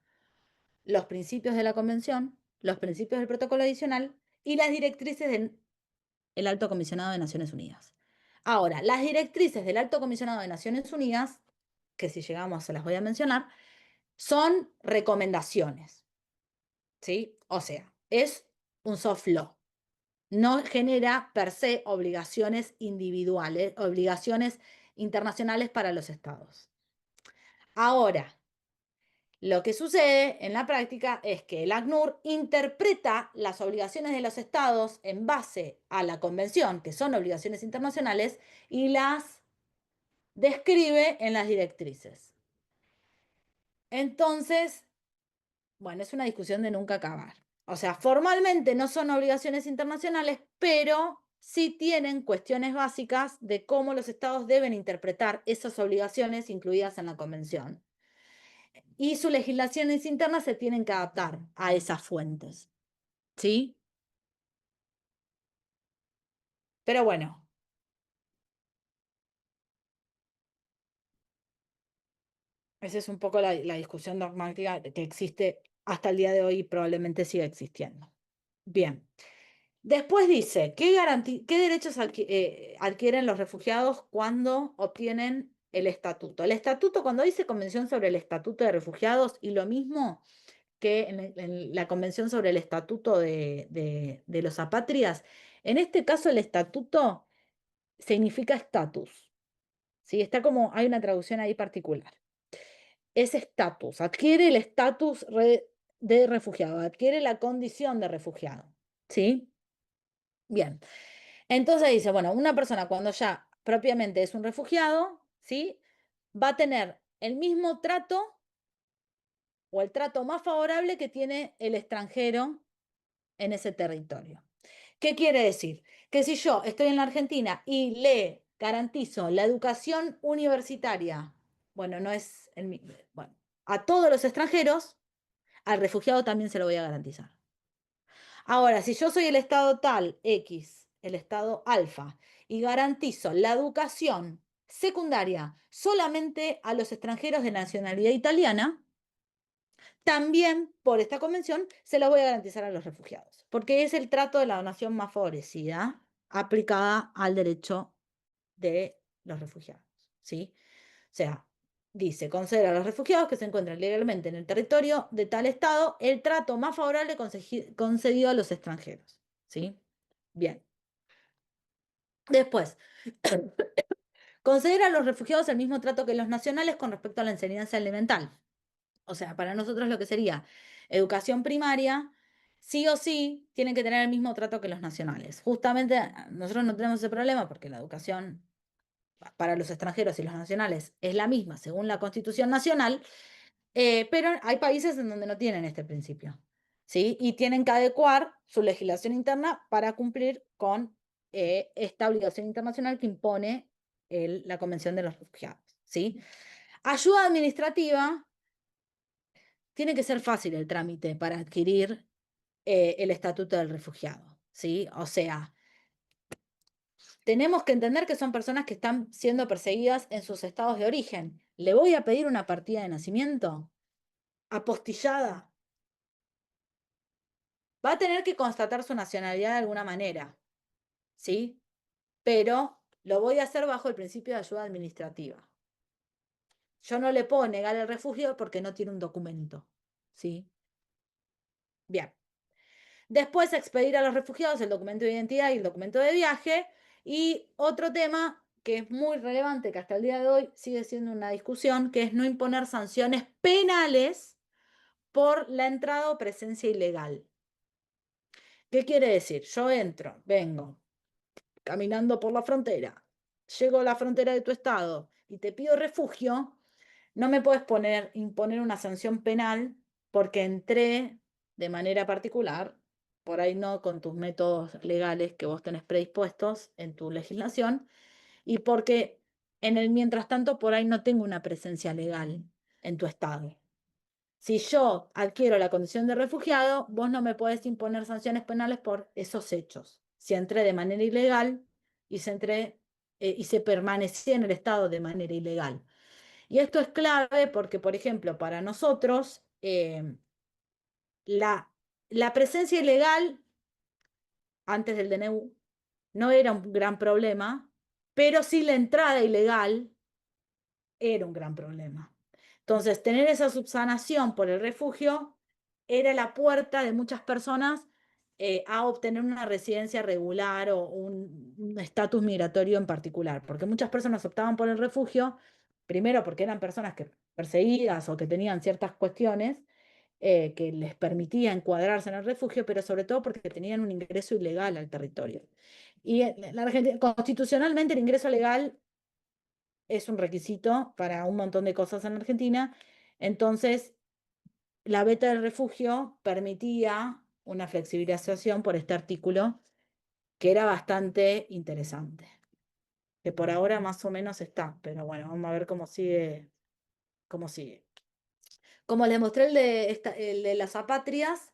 S1: los principios de la convención, los principios del protocolo adicional y las directrices del Alto Comisionado de Naciones Unidas. Ahora, las directrices del Alto Comisionado de Naciones Unidas, que si llegamos se las voy a mencionar, son recomendaciones, ¿sí? O sea, es un soft law. No genera per se obligaciones individuales, obligaciones internacionales para los estados. Ahora, lo que sucede en la práctica es que el ACNUR interpreta las obligaciones de los estados en base a la convención, que son obligaciones internacionales, y las describe en las directrices. Entonces, bueno, es una discusión de nunca acabar. O sea, formalmente no son obligaciones internacionales, pero sí tienen cuestiones básicas de cómo los estados deben interpretar esas obligaciones incluidas en la convención. Y sus legislaciones internas se tienen que adaptar a esas fuentes. ¿Sí? Pero bueno. Esa es un poco la discusión dogmática que existe hasta el día de hoy y probablemente siga existiendo. Bien. Después dice, ¿qué derechos adquieren los refugiados cuando obtienen el estatuto? El estatuto, cuando dice Convención sobre el Estatuto de Refugiados, y lo mismo que en la Convención sobre el Estatuto de los Apátridas, en este caso el estatuto significa estatus, ¿sí? Está como, hay una traducción ahí particular. Es estatus, adquiere el estatus de refugiado, adquiere la condición de refugiado, ¿sí? Bien. Entonces dice, bueno, una persona cuando ya propiamente es un refugiado, ¿sí? Va a tener el mismo trato o el trato más favorable que tiene el extranjero en ese territorio. ¿Qué quiere decir? Que si yo estoy en la Argentina y le garantizo la educación universitaria, bueno, no es bueno, a todos los extranjeros, al refugiado también se lo voy a garantizar. Ahora, si yo soy el estado tal, X, el estado alfa, y garantizo la educación secundaria solamente a los extranjeros de nacionalidad italiana, también por esta convención se lo voy a garantizar a los refugiados, porque es el trato de la nación más favorecida aplicada al derecho de los refugiados, ¿sí? O sea, dice, conceder a los refugiados que se encuentran legalmente en el territorio de tal estado el trato más favorable concedido a los extranjeros, ¿sí? Bien. Después, conceder a los refugiados el mismo trato que los nacionales con respecto a la enseñanza elemental. O sea, para nosotros lo que sería educación primaria, sí o sí, tienen que tener el mismo trato que los nacionales. Justamente nosotros no tenemos ese problema porque la educación para los extranjeros y los nacionales es la misma según la Constitución Nacional, pero hay países en donde no tienen este principio, ¿sí? Y tienen que adecuar su legislación interna para cumplir con esta obligación internacional que impone la Convención de los Refugiados, ¿sí? Ayuda administrativa, tiene que ser fácil el trámite para adquirir el estatuto del refugiado, ¿sí? O sea, tenemos que entender que son personas que están siendo perseguidas en sus estados de origen. ¿Le voy a pedir una partida de nacimiento apostillada? Va a tener que constatar su nacionalidad de alguna manera, ¿sí? Pero lo voy a hacer bajo el principio de ayuda administrativa. Yo no le puedo negar el refugio porque no tiene un documento, ¿sí? Bien. Después expedir a los refugiados el documento de identidad y el documento de viaje. Y otro tema que es muy relevante, que hasta el día de hoy sigue siendo una discusión, que es no imponer sanciones penales por la entrada o presencia ilegal. ¿Qué quiere decir? Yo vengo caminando por la frontera, llego a la frontera de tu estado y te pido refugio, no me puedes imponer una sanción penal porque entré de manera particular, por ahí no con tus métodos legales que vos tenés predispuestos en tu legislación, y porque en el mientras tanto por ahí no tengo una presencia legal en tu estado. Si yo adquiero la condición de refugiado, vos no me podés imponer sanciones penales por esos hechos. Si entré de manera ilegal y se permanecía en el estado de manera ilegal. Y esto es clave porque, por ejemplo, para nosotros, la presencia ilegal antes del DNU no era un gran problema, pero sí la entrada ilegal era un gran problema. Entonces, tener esa subsanación por el refugio era la puerta de muchas personas a obtener una residencia regular o un estatus migratorio en particular, porque muchas personas optaban por el refugio, primero porque eran personas que perseguidas o que tenían ciertas cuestiones que les permitía encuadrarse en el refugio, pero sobre todo porque tenían un ingreso ilegal al territorio. Y en la Argentina, constitucionalmente el ingreso legal es un requisito para un montón de cosas en Argentina. Entonces, la beta del refugio permitía una flexibilización por este artículo que era bastante interesante. Que por ahora más o menos está, pero bueno, vamos a ver cómo sigue. Cómo sigue. Como les mostré el de las apátridas,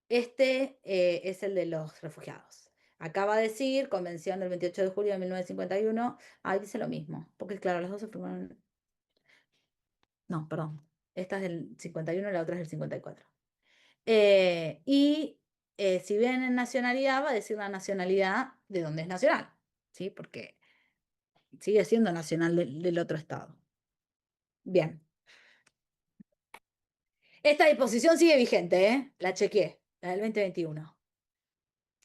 S1: este es el de los refugiados. Acaba de decir, Convención del 28 de julio de 1951, ahí dice lo mismo, porque claro, las dos se firmaron. No, perdón. Esta es del 51 y la otra es del 54. Si bien en nacionalidad, va a decir la nacionalidad de donde es nacional, ¿sí? Porque sigue siendo nacional del otro estado. Bien. Esta disposición sigue vigente, ¿eh? La chequeé, la del 2021.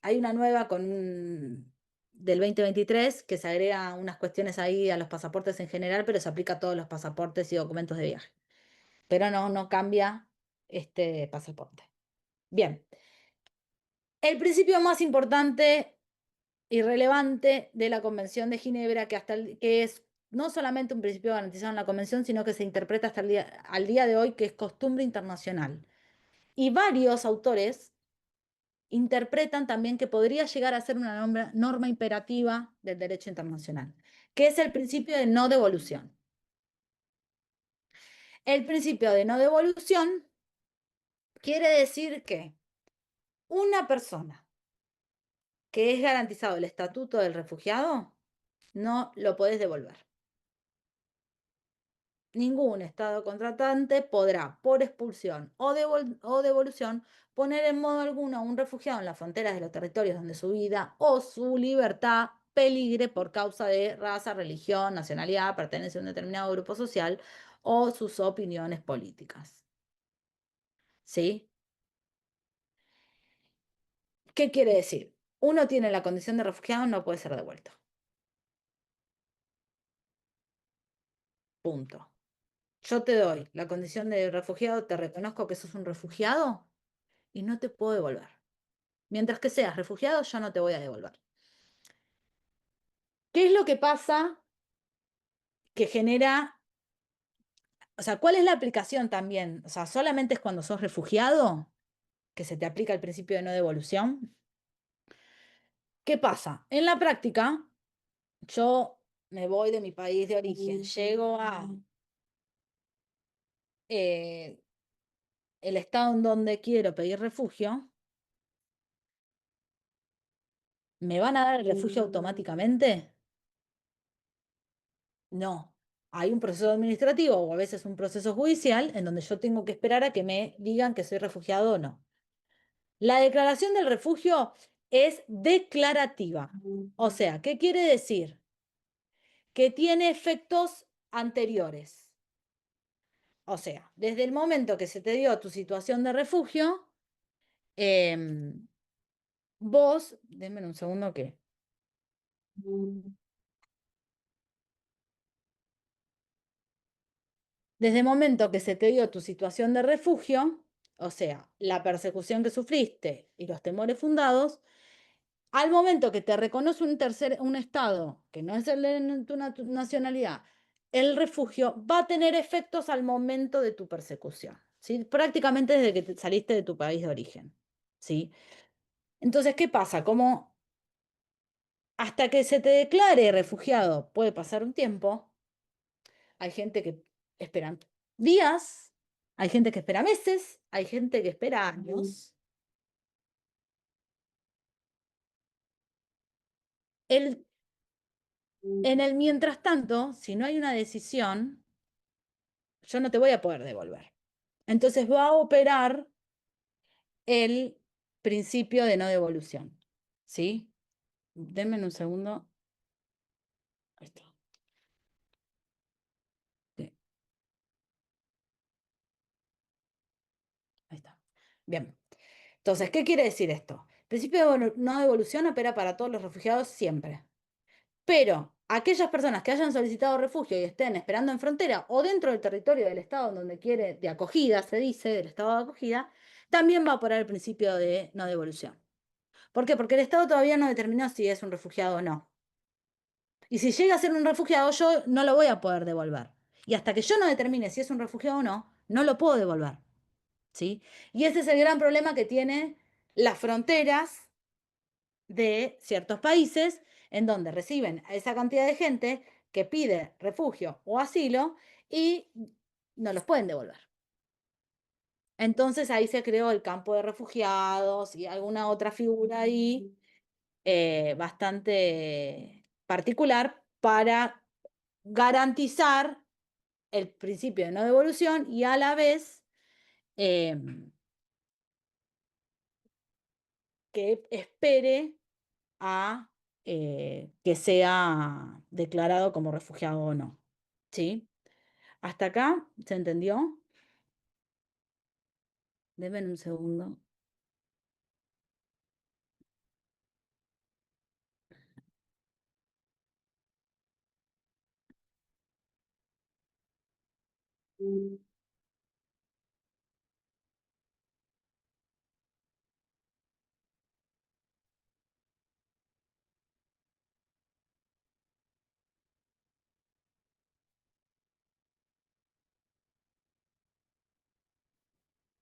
S1: Hay una nueva del 2023 que se agrega unas cuestiones ahí a los pasaportes en general, pero se aplica a todos los pasaportes y documentos de viaje. Pero no cambia este pasaporte. Bien. El principio más importante y relevante de la Convención de Ginebra, que es no solamente un principio garantizado en la Convención, sino que se interpreta hasta al día de hoy, que es costumbre internacional. Y varios autores interpretan también que podría llegar a ser una norma imperativa del derecho internacional, que es el principio de no devolución. El principio de no devolución quiere decir que una persona que es garantizado el estatuto del refugiado, no lo podés devolver. Ningún Estado contratante podrá, por expulsión o devolución, poner en modo alguno a un refugiado en las fronteras de los territorios donde su vida o su libertad peligre por causa de raza, religión, nacionalidad, pertenencia a un determinado grupo social o sus opiniones políticas. ¿Sí? ¿Qué quiere decir? Uno tiene la condición de refugiado, no puede ser devuelto. Punto. Yo te doy la condición de refugiado, te reconozco que sos un refugiado y no te puedo devolver. Mientras que seas refugiado, yo no te voy a devolver. ¿Qué es lo que pasa que genera? O sea, ¿cuál es la aplicación también? O sea, ¿solamente es cuando sos refugiado que se te aplica el principio de no devolución? ¿Qué pasa? En la práctica, yo me voy de mi país de origen, llego a el estado en donde quiero pedir refugio, ¿me van a dar el refugio automáticamente? No. Hay un proceso administrativo o a veces un proceso judicial en donde yo tengo que esperar a que me digan que soy refugiado o no. La declaración del refugio es declarativa. O sea, ¿qué quiere decir? Que tiene efectos anteriores. O sea, desde el momento que se te dio tu situación de refugio, vos, denme un segundo que... Desde el momento que se te dio tu situación de refugio, o sea, la persecución que sufriste y los temores fundados, Al momento que te reconoce un Estado que no es el de tu nacionalidad, el refugio va a tener efectos al momento de tu persecución, ¿sí? Prácticamente desde que saliste de tu país de origen, ¿sí? Entonces, ¿qué pasa? Como hasta que se te declare refugiado puede pasar un tiempo, hay gente que espera días, hay gente que espera meses, hay gente que espera años. En el mientras tanto, si no hay una decisión, yo no te voy a poder devolver. Entonces va a operar el principio de no devolución. ¿Sí? Denme un segundo. Ahí está. Sí, ahí está. Bien. Entonces, ¿qué quiere decir esto? El principio de no devolución opera para todos los refugiados siempre. Pero aquellas personas que hayan solicitado refugio y estén esperando en frontera o dentro del territorio del estado donde quiere, de acogida, se dice, del estado de acogida, también va a operar el principio de no devolución. ¿Por qué? Porque el Estado todavía no determinó si es un refugiado o no. Y si llega a ser un refugiado, yo no lo voy a poder devolver. Y hasta que yo no determine si es un refugiado o no, no lo puedo devolver. ¿Sí? Y ese es el gran problema que tienen las fronteras de ciertos países en donde reciben a esa cantidad de gente que pide refugio o asilo y no los pueden devolver. Entonces ahí se creó el campo de refugiados y alguna otra figura ahí bastante particular para garantizar el principio de no devolución y a la vez que espere a que sea declarado como refugiado o no. ¿Sí? ¿Hasta acá se entendió? Denme un segundo.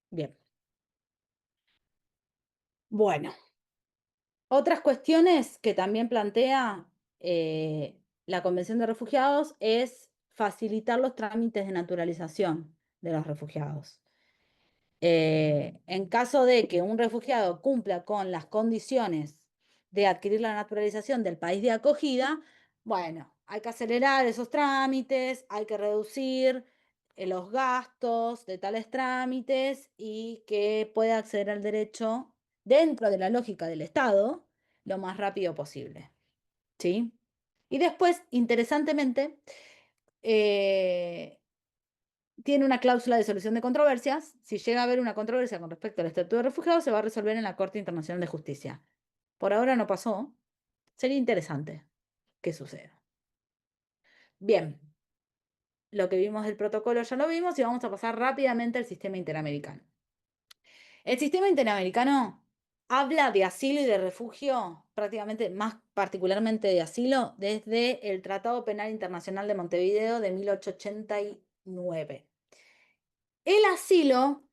S1: Bien. Bueno, otras cuestiones que también plantea la Convención de Refugiados es facilitar los trámites de naturalización de los refugiados. En caso de que un refugiado cumpla con las condiciones de adquirir la naturalización del país de acogida, bueno, hay que acelerar esos trámites, hay que reducir los gastos de tales trámites y que pueda acceder al derecho dentro de la lógica del Estado lo más rápido posible. ¿Sí? Y después, interesantemente, tiene una cláusula de solución de controversias. Si llega a haber una controversia con respecto al Estatuto de Refugiados, se va a resolver en la Corte Internacional de Justicia. Por ahora no pasó. Sería interesante que suceda. Bien, lo que vimos del protocolo ya lo vimos y vamos a pasar rápidamente al sistema interamericano. El sistema interamericano habla de asilo y de refugio, prácticamente más particularmente de asilo, desde el Tratado Penal Internacional de Montevideo de 1889. El asilo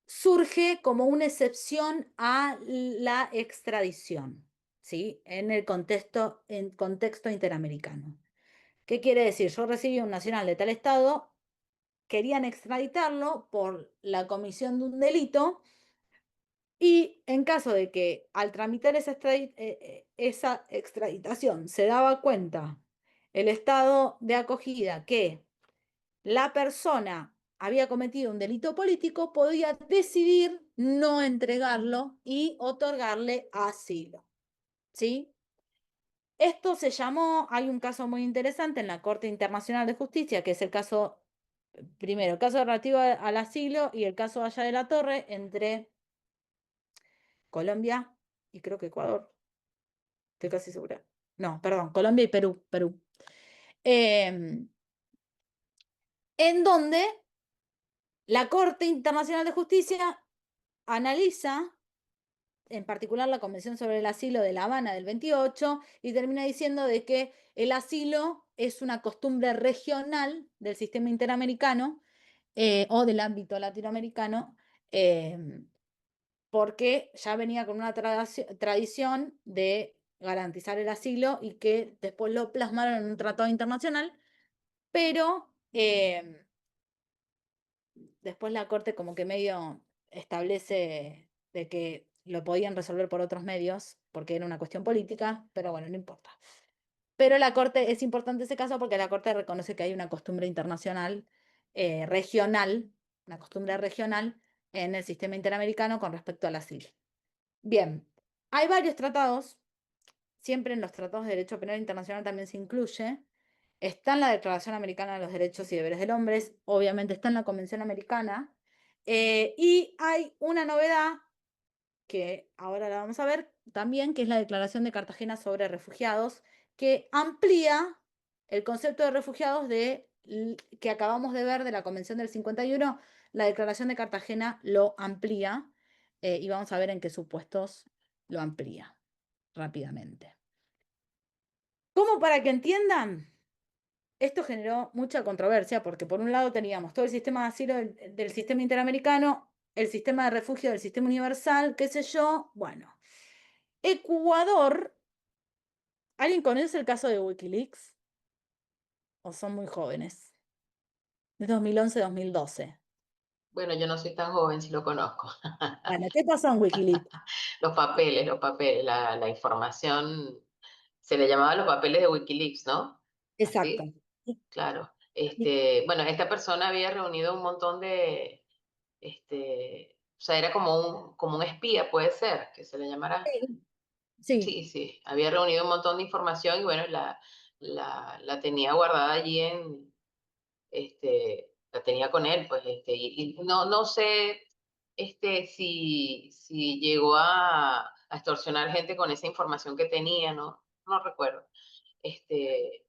S1: surge como una excepción a la extradición, ¿sí? En contexto interamericano. ¿Qué quiere decir? Yo recibí un nacional de tal estado, querían extraditarlo por la comisión de un delito y en caso de que al tramitar esa extraditación se daba cuenta el estado de acogida que la persona había cometido un delito político, podía decidir no entregarlo y otorgarle asilo. ¿Sí? Esto se llamó, hay un caso muy interesante en la Corte Internacional de Justicia, que es el caso, primero, el caso relativo al asilo y el caso Haya de la Torre entre Colombia y creo que Ecuador. Estoy casi segura. No, perdón, Colombia y Perú. En donde la Corte Internacional de Justicia analiza en particular la Convención sobre el Asilo de La Habana del 28, y termina diciendo de que el asilo es una costumbre regional del sistema interamericano o del ámbito latinoamericano, porque ya venía con una tradición de garantizar el asilo y que después lo plasmaron en un tratado internacional, pero después la Corte como que medio establece de que lo podían resolver por otros medios, porque era una cuestión política, pero bueno, no importa. Pero la Corte, es importante ese caso porque la Corte reconoce que hay una costumbre internacional, regional, una costumbre regional en el sistema interamericano con respecto al asilo. Bien, hay varios tratados, siempre en los tratados de derecho penal internacional también se incluye. Está en la Declaración Americana de los Derechos y Deberes del Hombre, obviamente está en la Convención Americana, y hay una novedad que ahora la vamos a ver también, que es la Declaración de Cartagena sobre Refugiados, que amplía el concepto de refugiados que acabamos de ver de la Convención del 51. La Declaración de Cartagena lo amplía, y vamos a ver en qué supuestos lo amplía rápidamente. Como para que entiendan, esto generó mucha controversia porque por un lado teníamos todo el sistema de asilo del sistema interamericano, el sistema de refugio del sistema universal, qué sé yo. Bueno, Ecuador, ¿alguien conoce el caso de Wikileaks? ¿O son muy jóvenes? De 2011-2012.
S4: Bueno, yo no soy tan joven, si lo conozco.
S1: Bueno, ¿qué pasó en Wikileaks?
S4: Los papeles, la información, se le llamaba los papeles de Wikileaks, ¿no?
S1: Exacto.
S4: Así, claro. Bueno, esta persona había reunido un montón de, o sea, era como un espía, puede ser, que se le llamará.
S1: Sí,
S4: Sí, sí, había reunido un montón de información y bueno, la tenía guardada allí la tenía con él, pues, y no sé, si llegó a extorsionar gente con esa información que tenía, no recuerdo. Este,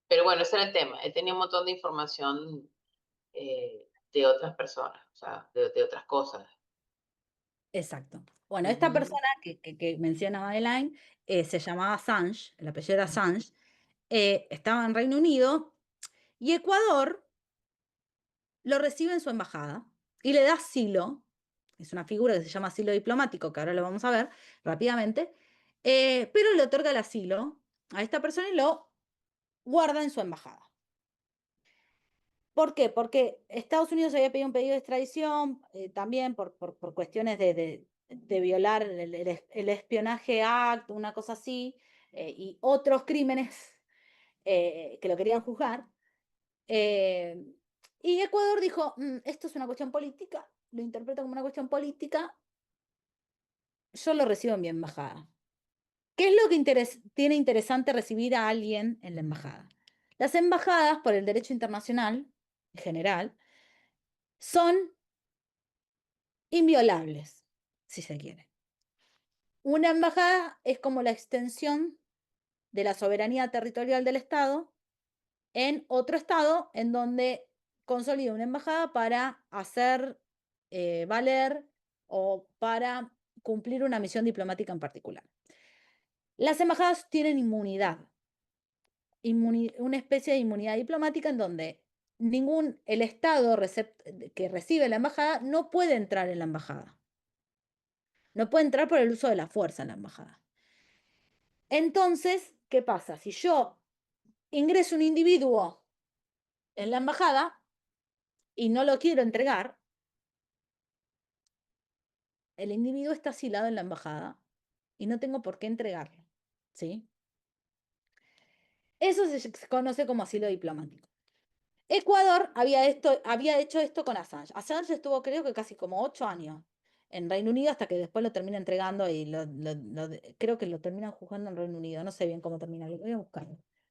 S4: pero bueno, ese era el tema. Él tenía un montón de información de otras personas, o sea, de otras cosas.
S1: exacto. Bueno, esta
S4: Ujú.
S1: persona que menciona Madeleine se llamaba Assange, el apellido era Assange, estaba en Reino Unido y Ecuador lo recibe en su embajada y le da asilo. Es una figura que se llama asilo diplomático, que ahora lo vamos a ver rápidamente, pero le otorga el asilo a esta persona y lo guarda en su embajada. ¿Por qué? Porque Estados Unidos había pedido un pedido de extradición, también por cuestiones de violar el Espionaje Act, una cosa así, y otros crímenes que lo querían juzgar. Eh, y Ecuador dijo, esto es una cuestión política, lo interpreto como una cuestión política, yo lo recibo en mi embajada. ¿Qué es lo que tiene interesante recibir a alguien en la embajada? Las embajadas, por el derecho internacional en general, son inviolables, si se quiere. Una embajada es como la extensión de la soberanía territorial del Estado en otro Estado en donde consolida una embajada para hacer valer o para cumplir una misión diplomática en particular. Las embajadas tienen inmunidad, una especie de inmunidad diplomática en donde el Estado que recibe la embajada no puede entrar en la embajada. No puede entrar por el uso de la fuerza en la embajada. Entonces, ¿qué pasa? Si yo ingreso un individuo en la embajada y no lo quiero entregar, el individuo está asilado en la embajada y no tengo por qué entregarlo, ¿sí? Eso se conoce como asilo diplomático. Ecuador había hecho esto con Assange. Assange estuvo, creo que casi como 8 años en Reino Unido hasta que después lo termina entregando y creo que lo terminan juzgando en Reino Unido. No sé bien cómo termina, lo voy a buscar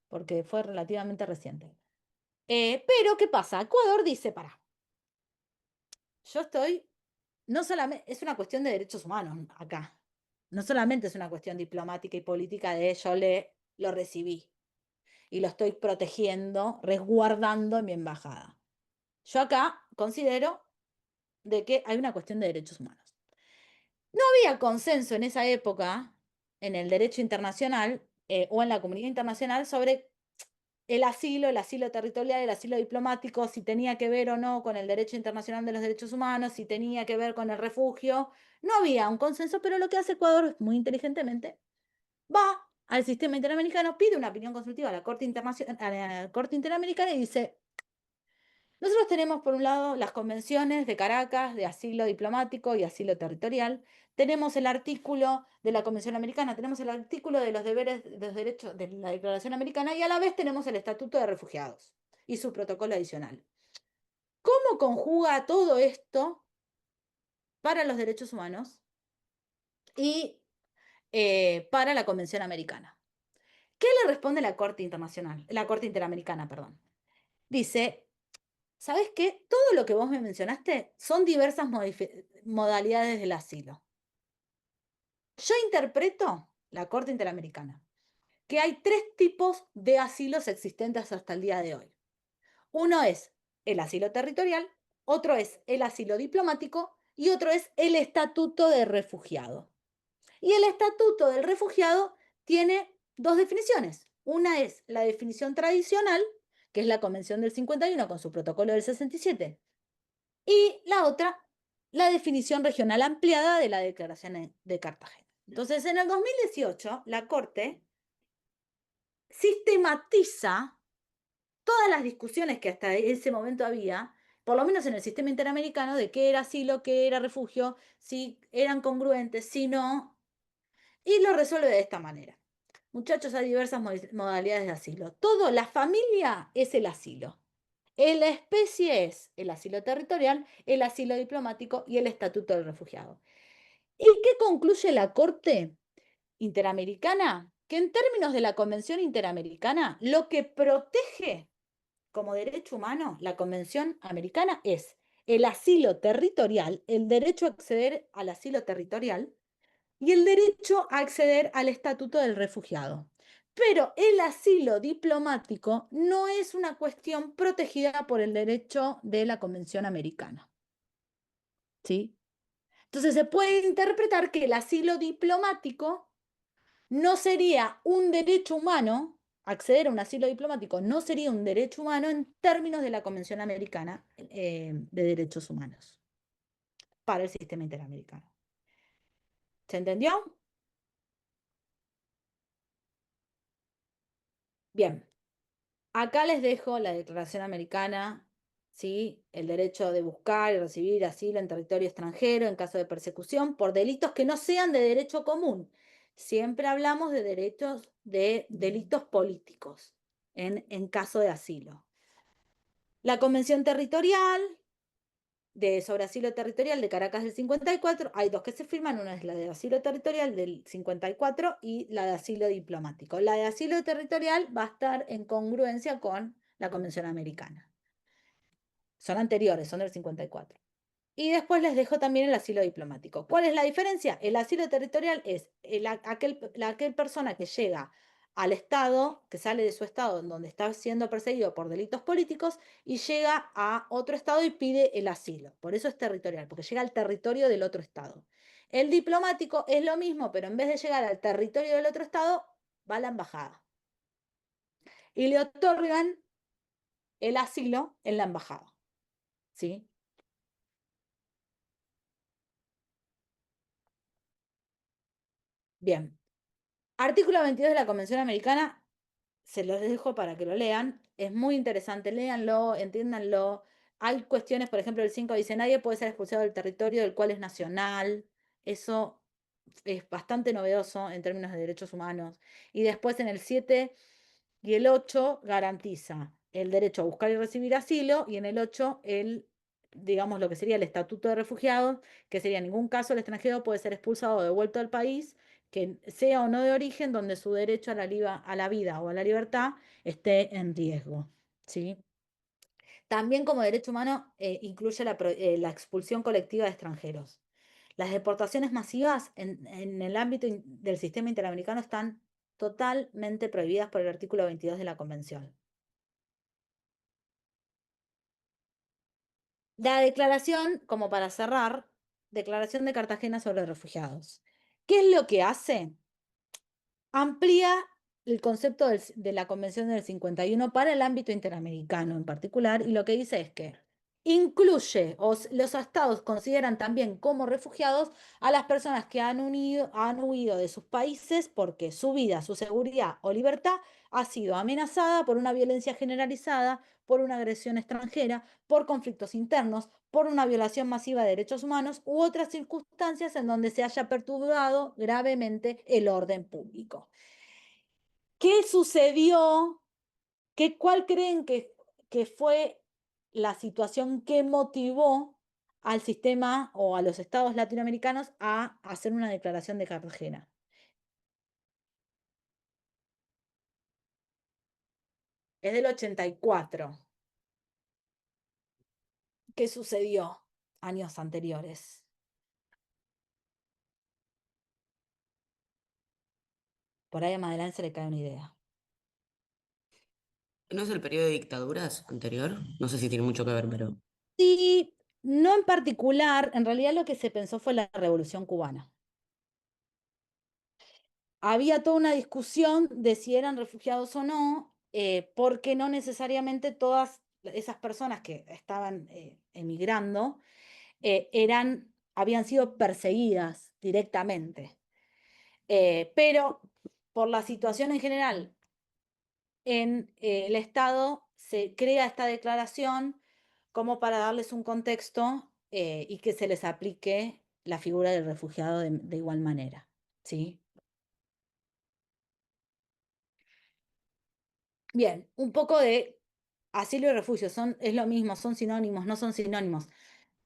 S1: porque fue relativamente reciente. Pero, ¿qué pasa? Ecuador dice, para, yo estoy, no solamente, es una cuestión de derechos humanos acá. No solamente es una cuestión diplomática y política de yo lo recibí y lo estoy protegiendo, resguardando en mi embajada. Yo acá considero de que hay una cuestión de derechos humanos. No había consenso en esa época en el derecho internacional o en la comunidad internacional sobre el asilo territorial, el asilo diplomático, si tenía que ver o no con el derecho internacional de los derechos humanos, si tenía que ver con el refugio. No había un consenso, pero lo que hace Ecuador muy inteligentemente va al sistema interamericano, pide una opinión consultiva a la Corte Interamericana y dice, nosotros tenemos por un lado las convenciones de Caracas de asilo diplomático y asilo territorial, tenemos el artículo de la Convención Americana, tenemos el artículo de los deberes, de los derechos de la Declaración Americana y a la vez tenemos el Estatuto de Refugiados y su protocolo adicional. ¿Cómo conjuga todo esto para los derechos humanos y para la Convención Americana? ¿Qué le responde la Corte Internacional? La Corte Interamericana, perdón. Dice, ¿sabes qué? Todo lo que vos me mencionaste son diversas modalidades del asilo. Yo interpreto, la Corte Interamericana, que hay 3 tipos de asilos existentes hasta el día de hoy. Uno es el asilo territorial, otro es el asilo diplomático y otro es el estatuto de refugiado. Y el estatuto del refugiado tiene 2 definiciones. Una es la definición tradicional, que es la Convención del 51 con su protocolo del 67. Y la otra, la definición regional ampliada de la Declaración de Cartagena. Entonces, en el 2018, la Corte sistematiza todas las discusiones que hasta ese momento había, por lo menos en el sistema interamericano, de qué era asilo, qué era refugio, si eran congruentes, si no, y lo resuelve de esta manera. Muchachos, hay diversas modalidades de asilo. Todo, la familia es el asilo. La especie es el asilo territorial, el asilo diplomático y el estatuto del refugiado. ¿Y qué concluye la Corte Interamericana? Que en términos de la Convención Interamericana, lo que protege como derecho humano la Convención Americana es el asilo territorial, el derecho a acceder al asilo territorial y el derecho a acceder al estatuto del refugiado. Pero el asilo diplomático no es una cuestión protegida por el derecho de la Convención Americana. ¿Sí? Entonces se puede interpretar que el asilo diplomático no sería un derecho humano, acceder a un asilo diplomático no sería un derecho humano en términos de la Convención Americana de Derechos Humanos para el sistema interamericano. ¿Se entendió? Bien. Acá les dejo la Declaración Americana, ¿sí? El derecho de buscar y recibir asilo en territorio extranjero en caso de persecución por delitos que no sean de derecho común. Siempre hablamos de delitos políticos en caso de asilo. La Convención Territorial sobre asilo territorial de Caracas del 54, hay 2 que se firman, una es la de asilo territorial del 54 y la de asilo diplomático. La de asilo territorial va a estar en congruencia con la Convención Americana. Son anteriores, son del 54. Y después les dejo también el asilo diplomático. ¿Cuál es la diferencia? El asilo territorial es aquel persona que llega al estado, que sale de su estado en donde está siendo perseguido por delitos políticos y llega a otro estado y pide el asilo. Por eso es territorial, porque llega al territorio del otro estado. El diplomático es lo mismo, pero en vez de llegar al territorio del otro estado, va a la embajada. Y le otorgan el asilo en la embajada. ¿Sí? Bien. Artículo 22 de la Convención Americana, se los dejo para que lo lean. Es muy interesante, léanlo, entiéndanlo. Hay cuestiones, por ejemplo, el 5 dice, nadie puede ser expulsado del territorio del cual es nacional. Eso es bastante novedoso en términos de derechos humanos. Y después en el 7 y el 8 garantiza el derecho a buscar y recibir asilo, y en el 8 digamos, lo que sería el estatuto de refugiados, que sería en ningún caso el extranjero puede ser expulsado o devuelto al país, que sea o no de origen, donde su derecho a la vida o a la libertad esté en riesgo. ¿Sí? También como derecho humano incluye la expulsión colectiva de extranjeros. Las deportaciones masivas en el ámbito del sistema interamericano están totalmente prohibidas por el artículo 22 de la Convención. La declaración, como para cerrar, Declaración de Cartagena sobre Refugiados. ¿Qué es lo que hace? Amplía el concepto de la Convención del 51 para el ámbito interamericano en particular, y lo que dice es que incluye, los estados consideran también como refugiados a las personas que han huido de sus países porque su vida, su seguridad o libertad ha sido amenazada por una violencia generalizada, por una agresión extranjera, por conflictos internos, por una violación masiva de derechos humanos u otras circunstancias en donde se haya perturbado gravemente el orden público. ¿Qué sucedió? ¿Cuál creen que fue la situación que motivó al sistema o a los estados latinoamericanos a hacer una declaración de Cartagena? Es del 84. ¿Qué sucedió años anteriores? Por ahí a Madelán se le cae una idea.
S5: ¿No es el periodo de dictaduras anterior? No sé si tiene mucho que ver, pero...
S1: Sí, no en particular, en realidad lo que se pensó fue la Revolución Cubana. Había toda una discusión de si eran refugiados o no, porque no necesariamente todas esas personas que estaban emigrando habían sido perseguidas directamente. Pero por la situación en general en el Estado se crea esta declaración como para darles un contexto y que se les aplique la figura del refugiado de igual manera. ¿Sí? Bien, un poco de asilo y refugio, es lo mismo, son sinónimos, no son sinónimos.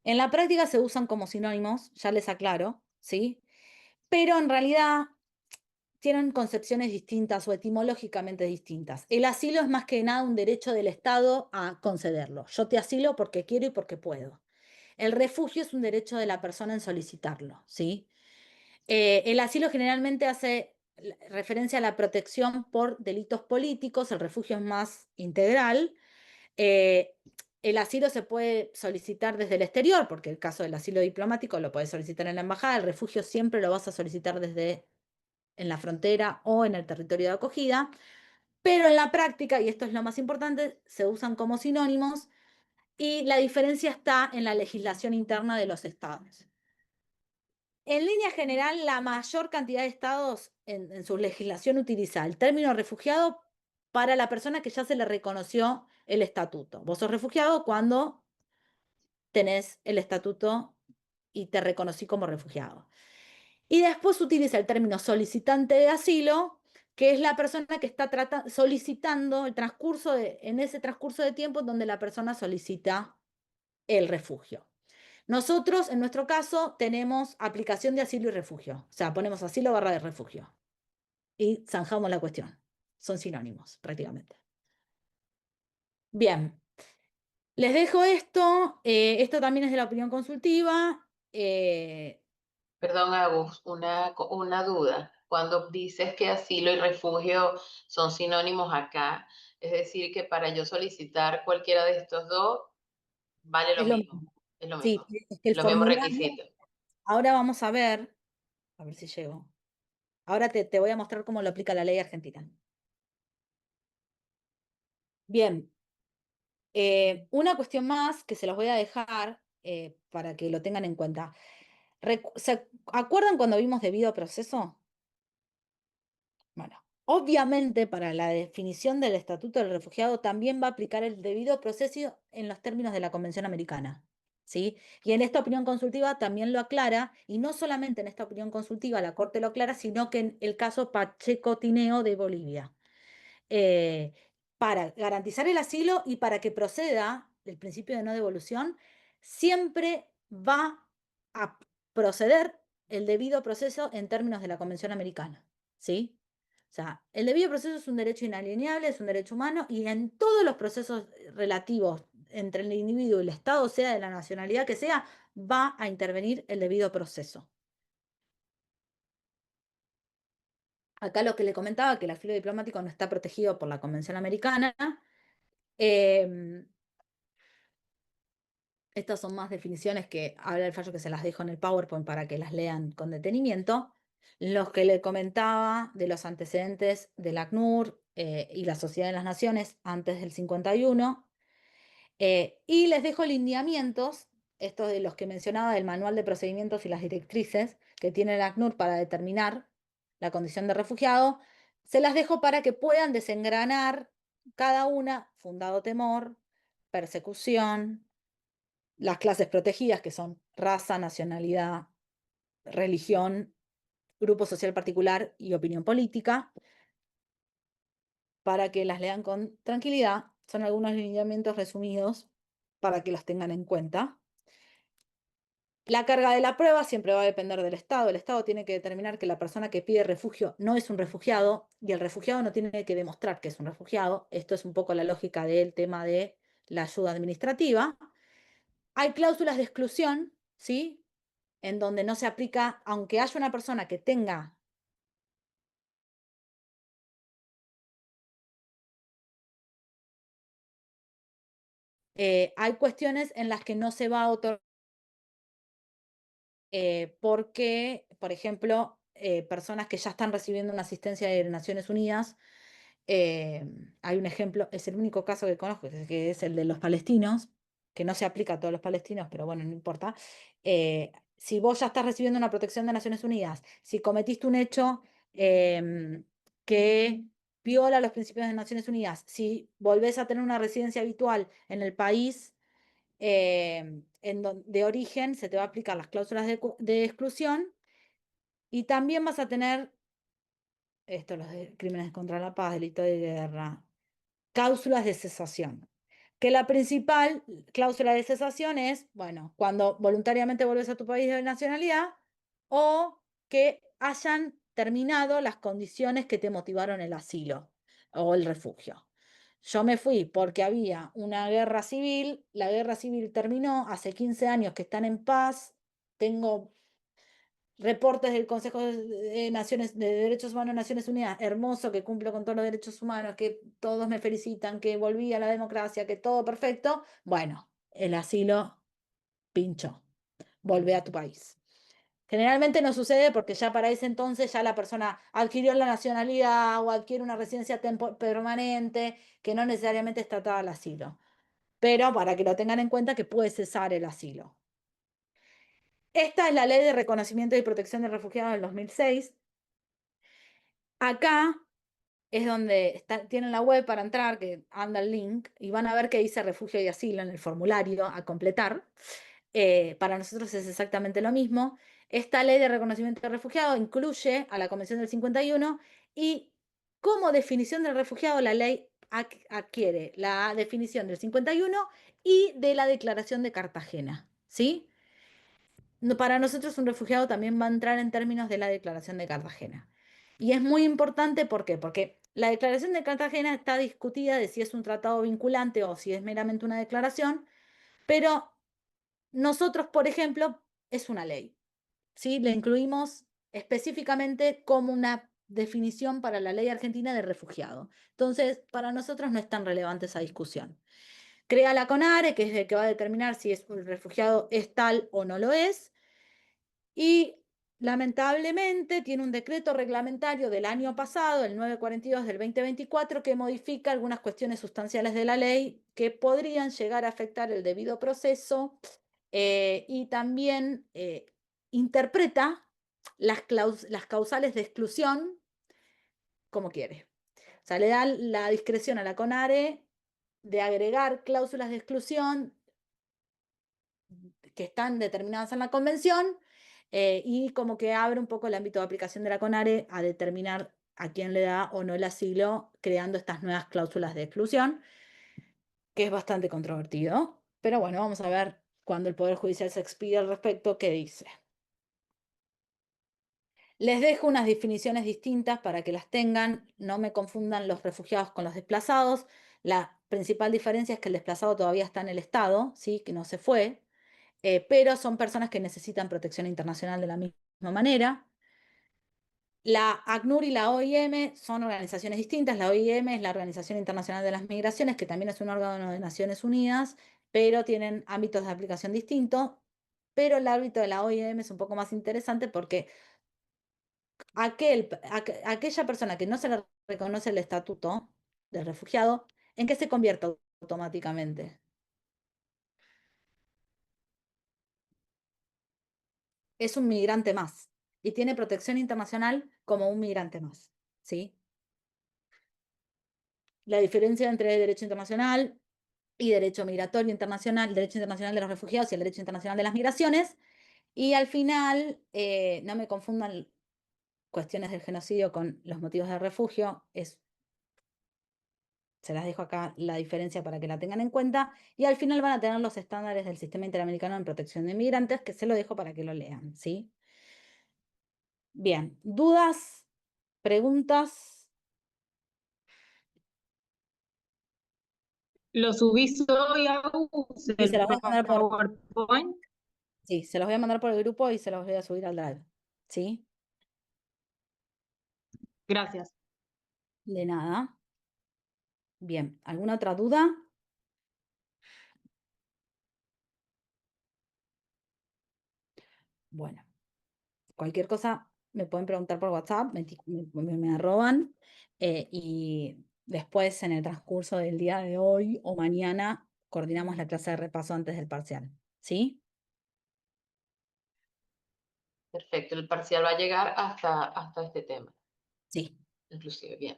S1: En la práctica se usan como sinónimos, ya les aclaro, ¿sí? Pero en realidad tienen concepciones distintas o etimológicamente distintas. El asilo es más que nada un derecho del Estado a concederlo. Yo te asilo porque quiero y porque puedo. El refugio es un derecho de la persona en solicitarlo, ¿sí? El asilo generalmente hace referencia a la protección por delitos políticos, el refugio es más integral. Eh, el asilo se puede solicitar desde el exterior, porque el caso del asilo diplomático lo puedes solicitar en la embajada, el refugio siempre lo vas a solicitar desde en la frontera o en el territorio de acogida, pero en la práctica, y esto es lo más importante, se usan como sinónimos y la diferencia está en la legislación interna de los estados. En línea general, la mayor cantidad de estados en su legislación utiliza el término refugiado para la persona que ya se le reconoció el estatuto. Vos sos refugiado cuando tenés el estatuto y te reconocí como refugiado. Y después utiliza el término solicitante de asilo, que es la persona que está solicitando en ese transcurso de tiempo donde la persona solicita el refugio. Nosotros, en nuestro caso, tenemos aplicación de asilo y refugio. O sea, ponemos asilo barra de refugio. Y zanjamos la cuestión. Son sinónimos, prácticamente. Bien. Les dejo esto. Esto también es de la opinión consultiva.
S4: Perdón, Agus, una duda. Cuando dices que asilo y refugio son sinónimos acá, es decir, que para yo solicitar cualquiera de estos dos, vale lo
S1: Es lo
S4: mismo.
S1: mismo.
S4: Es lo
S1: Sí,
S4: mismo.
S1: es que el
S4: Los mismos
S1: formulario,
S4: requisitos.
S1: ahora vamos a ver si llego. Ahora te voy a mostrar cómo lo aplica la ley argentina. Bien, una cuestión más que se los voy a dejar para que lo tengan en cuenta. ¿Se acuerdan cuando vimos debido proceso? Bueno, obviamente para la definición del Estatuto del Refugiado también va a aplicar el debido proceso en los términos de la Convención Americana. ¿Sí? Y en esta opinión consultiva también lo aclara, y no solamente en esta opinión consultiva la Corte lo aclara, sino que en el caso Pacheco Tineo de Bolivia. eh, para garantizar el asilo y para que proceda el principio de no devolución, siempre va a proceder el debido proceso en términos de la Convención Americana. ¿Sí? O sea, el debido proceso es un derecho inalienable, es un derecho humano y en todos los procesos relativos entre el individuo y el Estado, sea de la nacionalidad que sea, va a intervenir el debido proceso. Acá lo que le comentaba, que el asilo diplomático no está protegido por la Convención Americana. Estas son más definiciones que habla el fallo, que se las dejo en el PowerPoint para que las lean con detenimiento. Los que le comentaba de los antecedentes del ACNUR y la Sociedad de las Naciones antes del 51. Y les dejo lineamientos, estos de los que mencionaba, del manual de procedimientos y las directrices que tiene el ACNUR para determinar la condición de refugiado. Se las dejo para que puedan desengranar cada una: fundado temor, persecución, las clases protegidas, que son raza, nacionalidad, religión, grupo social particular y opinión política, para que las lean con tranquilidad. Son algunos lineamientos resumidos para que los tengan en cuenta. La carga de la prueba siempre va a depender del Estado. El Estado tiene que determinar que la persona que pide refugio no es un refugiado, y el refugiado no tiene que demostrar que es un refugiado. Esto es un poco la lógica del tema de la ayuda administrativa. Hay cláusulas de exclusión, ¿sí?, en donde no se aplica, aunque haya una persona que tenga hay cuestiones en las que no se va a otorgar, porque, por ejemplo, personas que ya están recibiendo una asistencia de Naciones Unidas, hay un ejemplo, es el único caso que conozco, que es el de los palestinos, que no se aplica a todos los palestinos, pero bueno, no importa. Si vos ya estás recibiendo una protección de Naciones Unidas, si cometiste un hecho que viola los principios de Naciones Unidas, si volvés a tener una residencia habitual en el país de origen, se te va a aplicar las cláusulas de exclusión, y también vas a tener, los de crímenes contra la paz, delito de guerra, cláusulas de cesación. Que la principal cláusula de cesación es, bueno, cuando voluntariamente vuelves a tu país de nacionalidad, o que hayan terminado las condiciones que te motivaron el asilo o el refugio. Yo me fui porque había una guerra civil, la guerra civil terminó, hace 15 años que están en paz, tengo reportes del Consejo de Naciones de Derechos Humanos de Naciones Unidas, hermoso, que cumplo con todos los derechos humanos, que todos me felicitan, que volví a la democracia, que todo perfecto. Bueno, el asilo pinchó. Volvé a tu país. Generalmente no sucede porque ya para ese entonces ya la persona adquirió la nacionalidad o adquiere una residencia permanente, que no necesariamente está atada al asilo. Pero para que lo tengan en cuenta, que puede cesar el asilo. Esta es la Ley de Reconocimiento y Protección de Refugiados del 2006. Acá es donde tienen la web para entrar, que anda el link, y van a ver que dice refugio y asilo en el formulario a completar. Para nosotros es exactamente lo mismo. Esta ley de reconocimiento de refugiado incluye a la Convención del 51, y como definición del refugiado la ley adquiere la definición del 51 y de la Declaración de Cartagena, ¿sí? Para nosotros un refugiado también va a entrar en términos de la Declaración de Cartagena. Y es muy importante, ¿por qué? Porque la Declaración de Cartagena está discutida de si es un tratado vinculante o si es meramente una declaración, pero nosotros, por ejemplo, es una ley, ¿sí? La incluimos específicamente como una definición para la ley argentina de refugiado. Entonces, para nosotros no es tan relevante esa discusión. Crea la CONARE, que es el que va a determinar si es un refugiado es tal o no lo es, y lamentablemente tiene un decreto reglamentario del año pasado, el 942 del 2024, que modifica algunas cuestiones sustanciales de la ley que podrían llegar a afectar el debido proceso, y también interpreta las causales de exclusión como quiere. O sea, le da la discreción a la CONARE de agregar cláusulas de exclusión que están determinadas en la convención, y como que abre un poco el ámbito de aplicación de la CONARE a determinar a quién le da o no el asilo, creando estas nuevas cláusulas de exclusión, que es bastante controvertido. Pero bueno, vamos a ver cuando el Poder Judicial se expida al respecto qué dice. Les dejo unas definiciones distintas para que las tengan, no me confundan los refugiados con los desplazados. La principal diferencia es que el desplazado todavía está en el Estado, ¿sí?, que no se fue, pero son personas que necesitan protección internacional de la misma manera. La ACNUR y la OIM son organizaciones distintas. La OIM es la Organización Internacional de las Migraciones, que también es un órgano de Naciones Unidas, pero tienen ámbitos de aplicación distintos, pero el ámbito de la OIM es un poco más interesante porque aquella persona que no se le reconoce el estatuto del refugiado, ¿en qué se convierte automáticamente? Es un migrante más y tiene protección internacional como un migrante más, ¿sí? La diferencia entre derecho internacional y derecho migratorio internacional, el derecho internacional de los refugiados y el derecho internacional de las migraciones, y al final, no me confundan cuestiones del genocidio con los motivos de refugio, se las dejo acá la diferencia para que la tengan en cuenta, y al final van a tener los estándares del Sistema Interamericano en Protección de Inmigrantes, que se lo dejo para que lo lean, ¿sí? Bien, ¿dudas? ¿Preguntas?
S2: Lo subís hoy a
S1: Y se
S2: el
S1: los voy a mandar por,
S2: PowerPoint.
S1: sí, se los voy a mandar por el grupo y se los voy a subir al Drive, ¿sí?
S2: Gracias.
S1: De nada. Bien, ¿alguna otra duda? Bueno, cualquier cosa me pueden preguntar por WhatsApp, me arroban y después en el transcurso del día de hoy o mañana coordinamos la clase de repaso antes del parcial, ¿sí?
S4: Perfecto, el parcial va a llegar hasta este tema,
S1: Sí.
S4: inclusive, bien.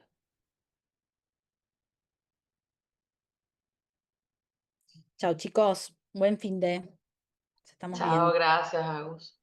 S1: Chao chicos, buen fin de. Nos estamos
S4: Chao,
S1: viendo.
S4: gracias, Agus.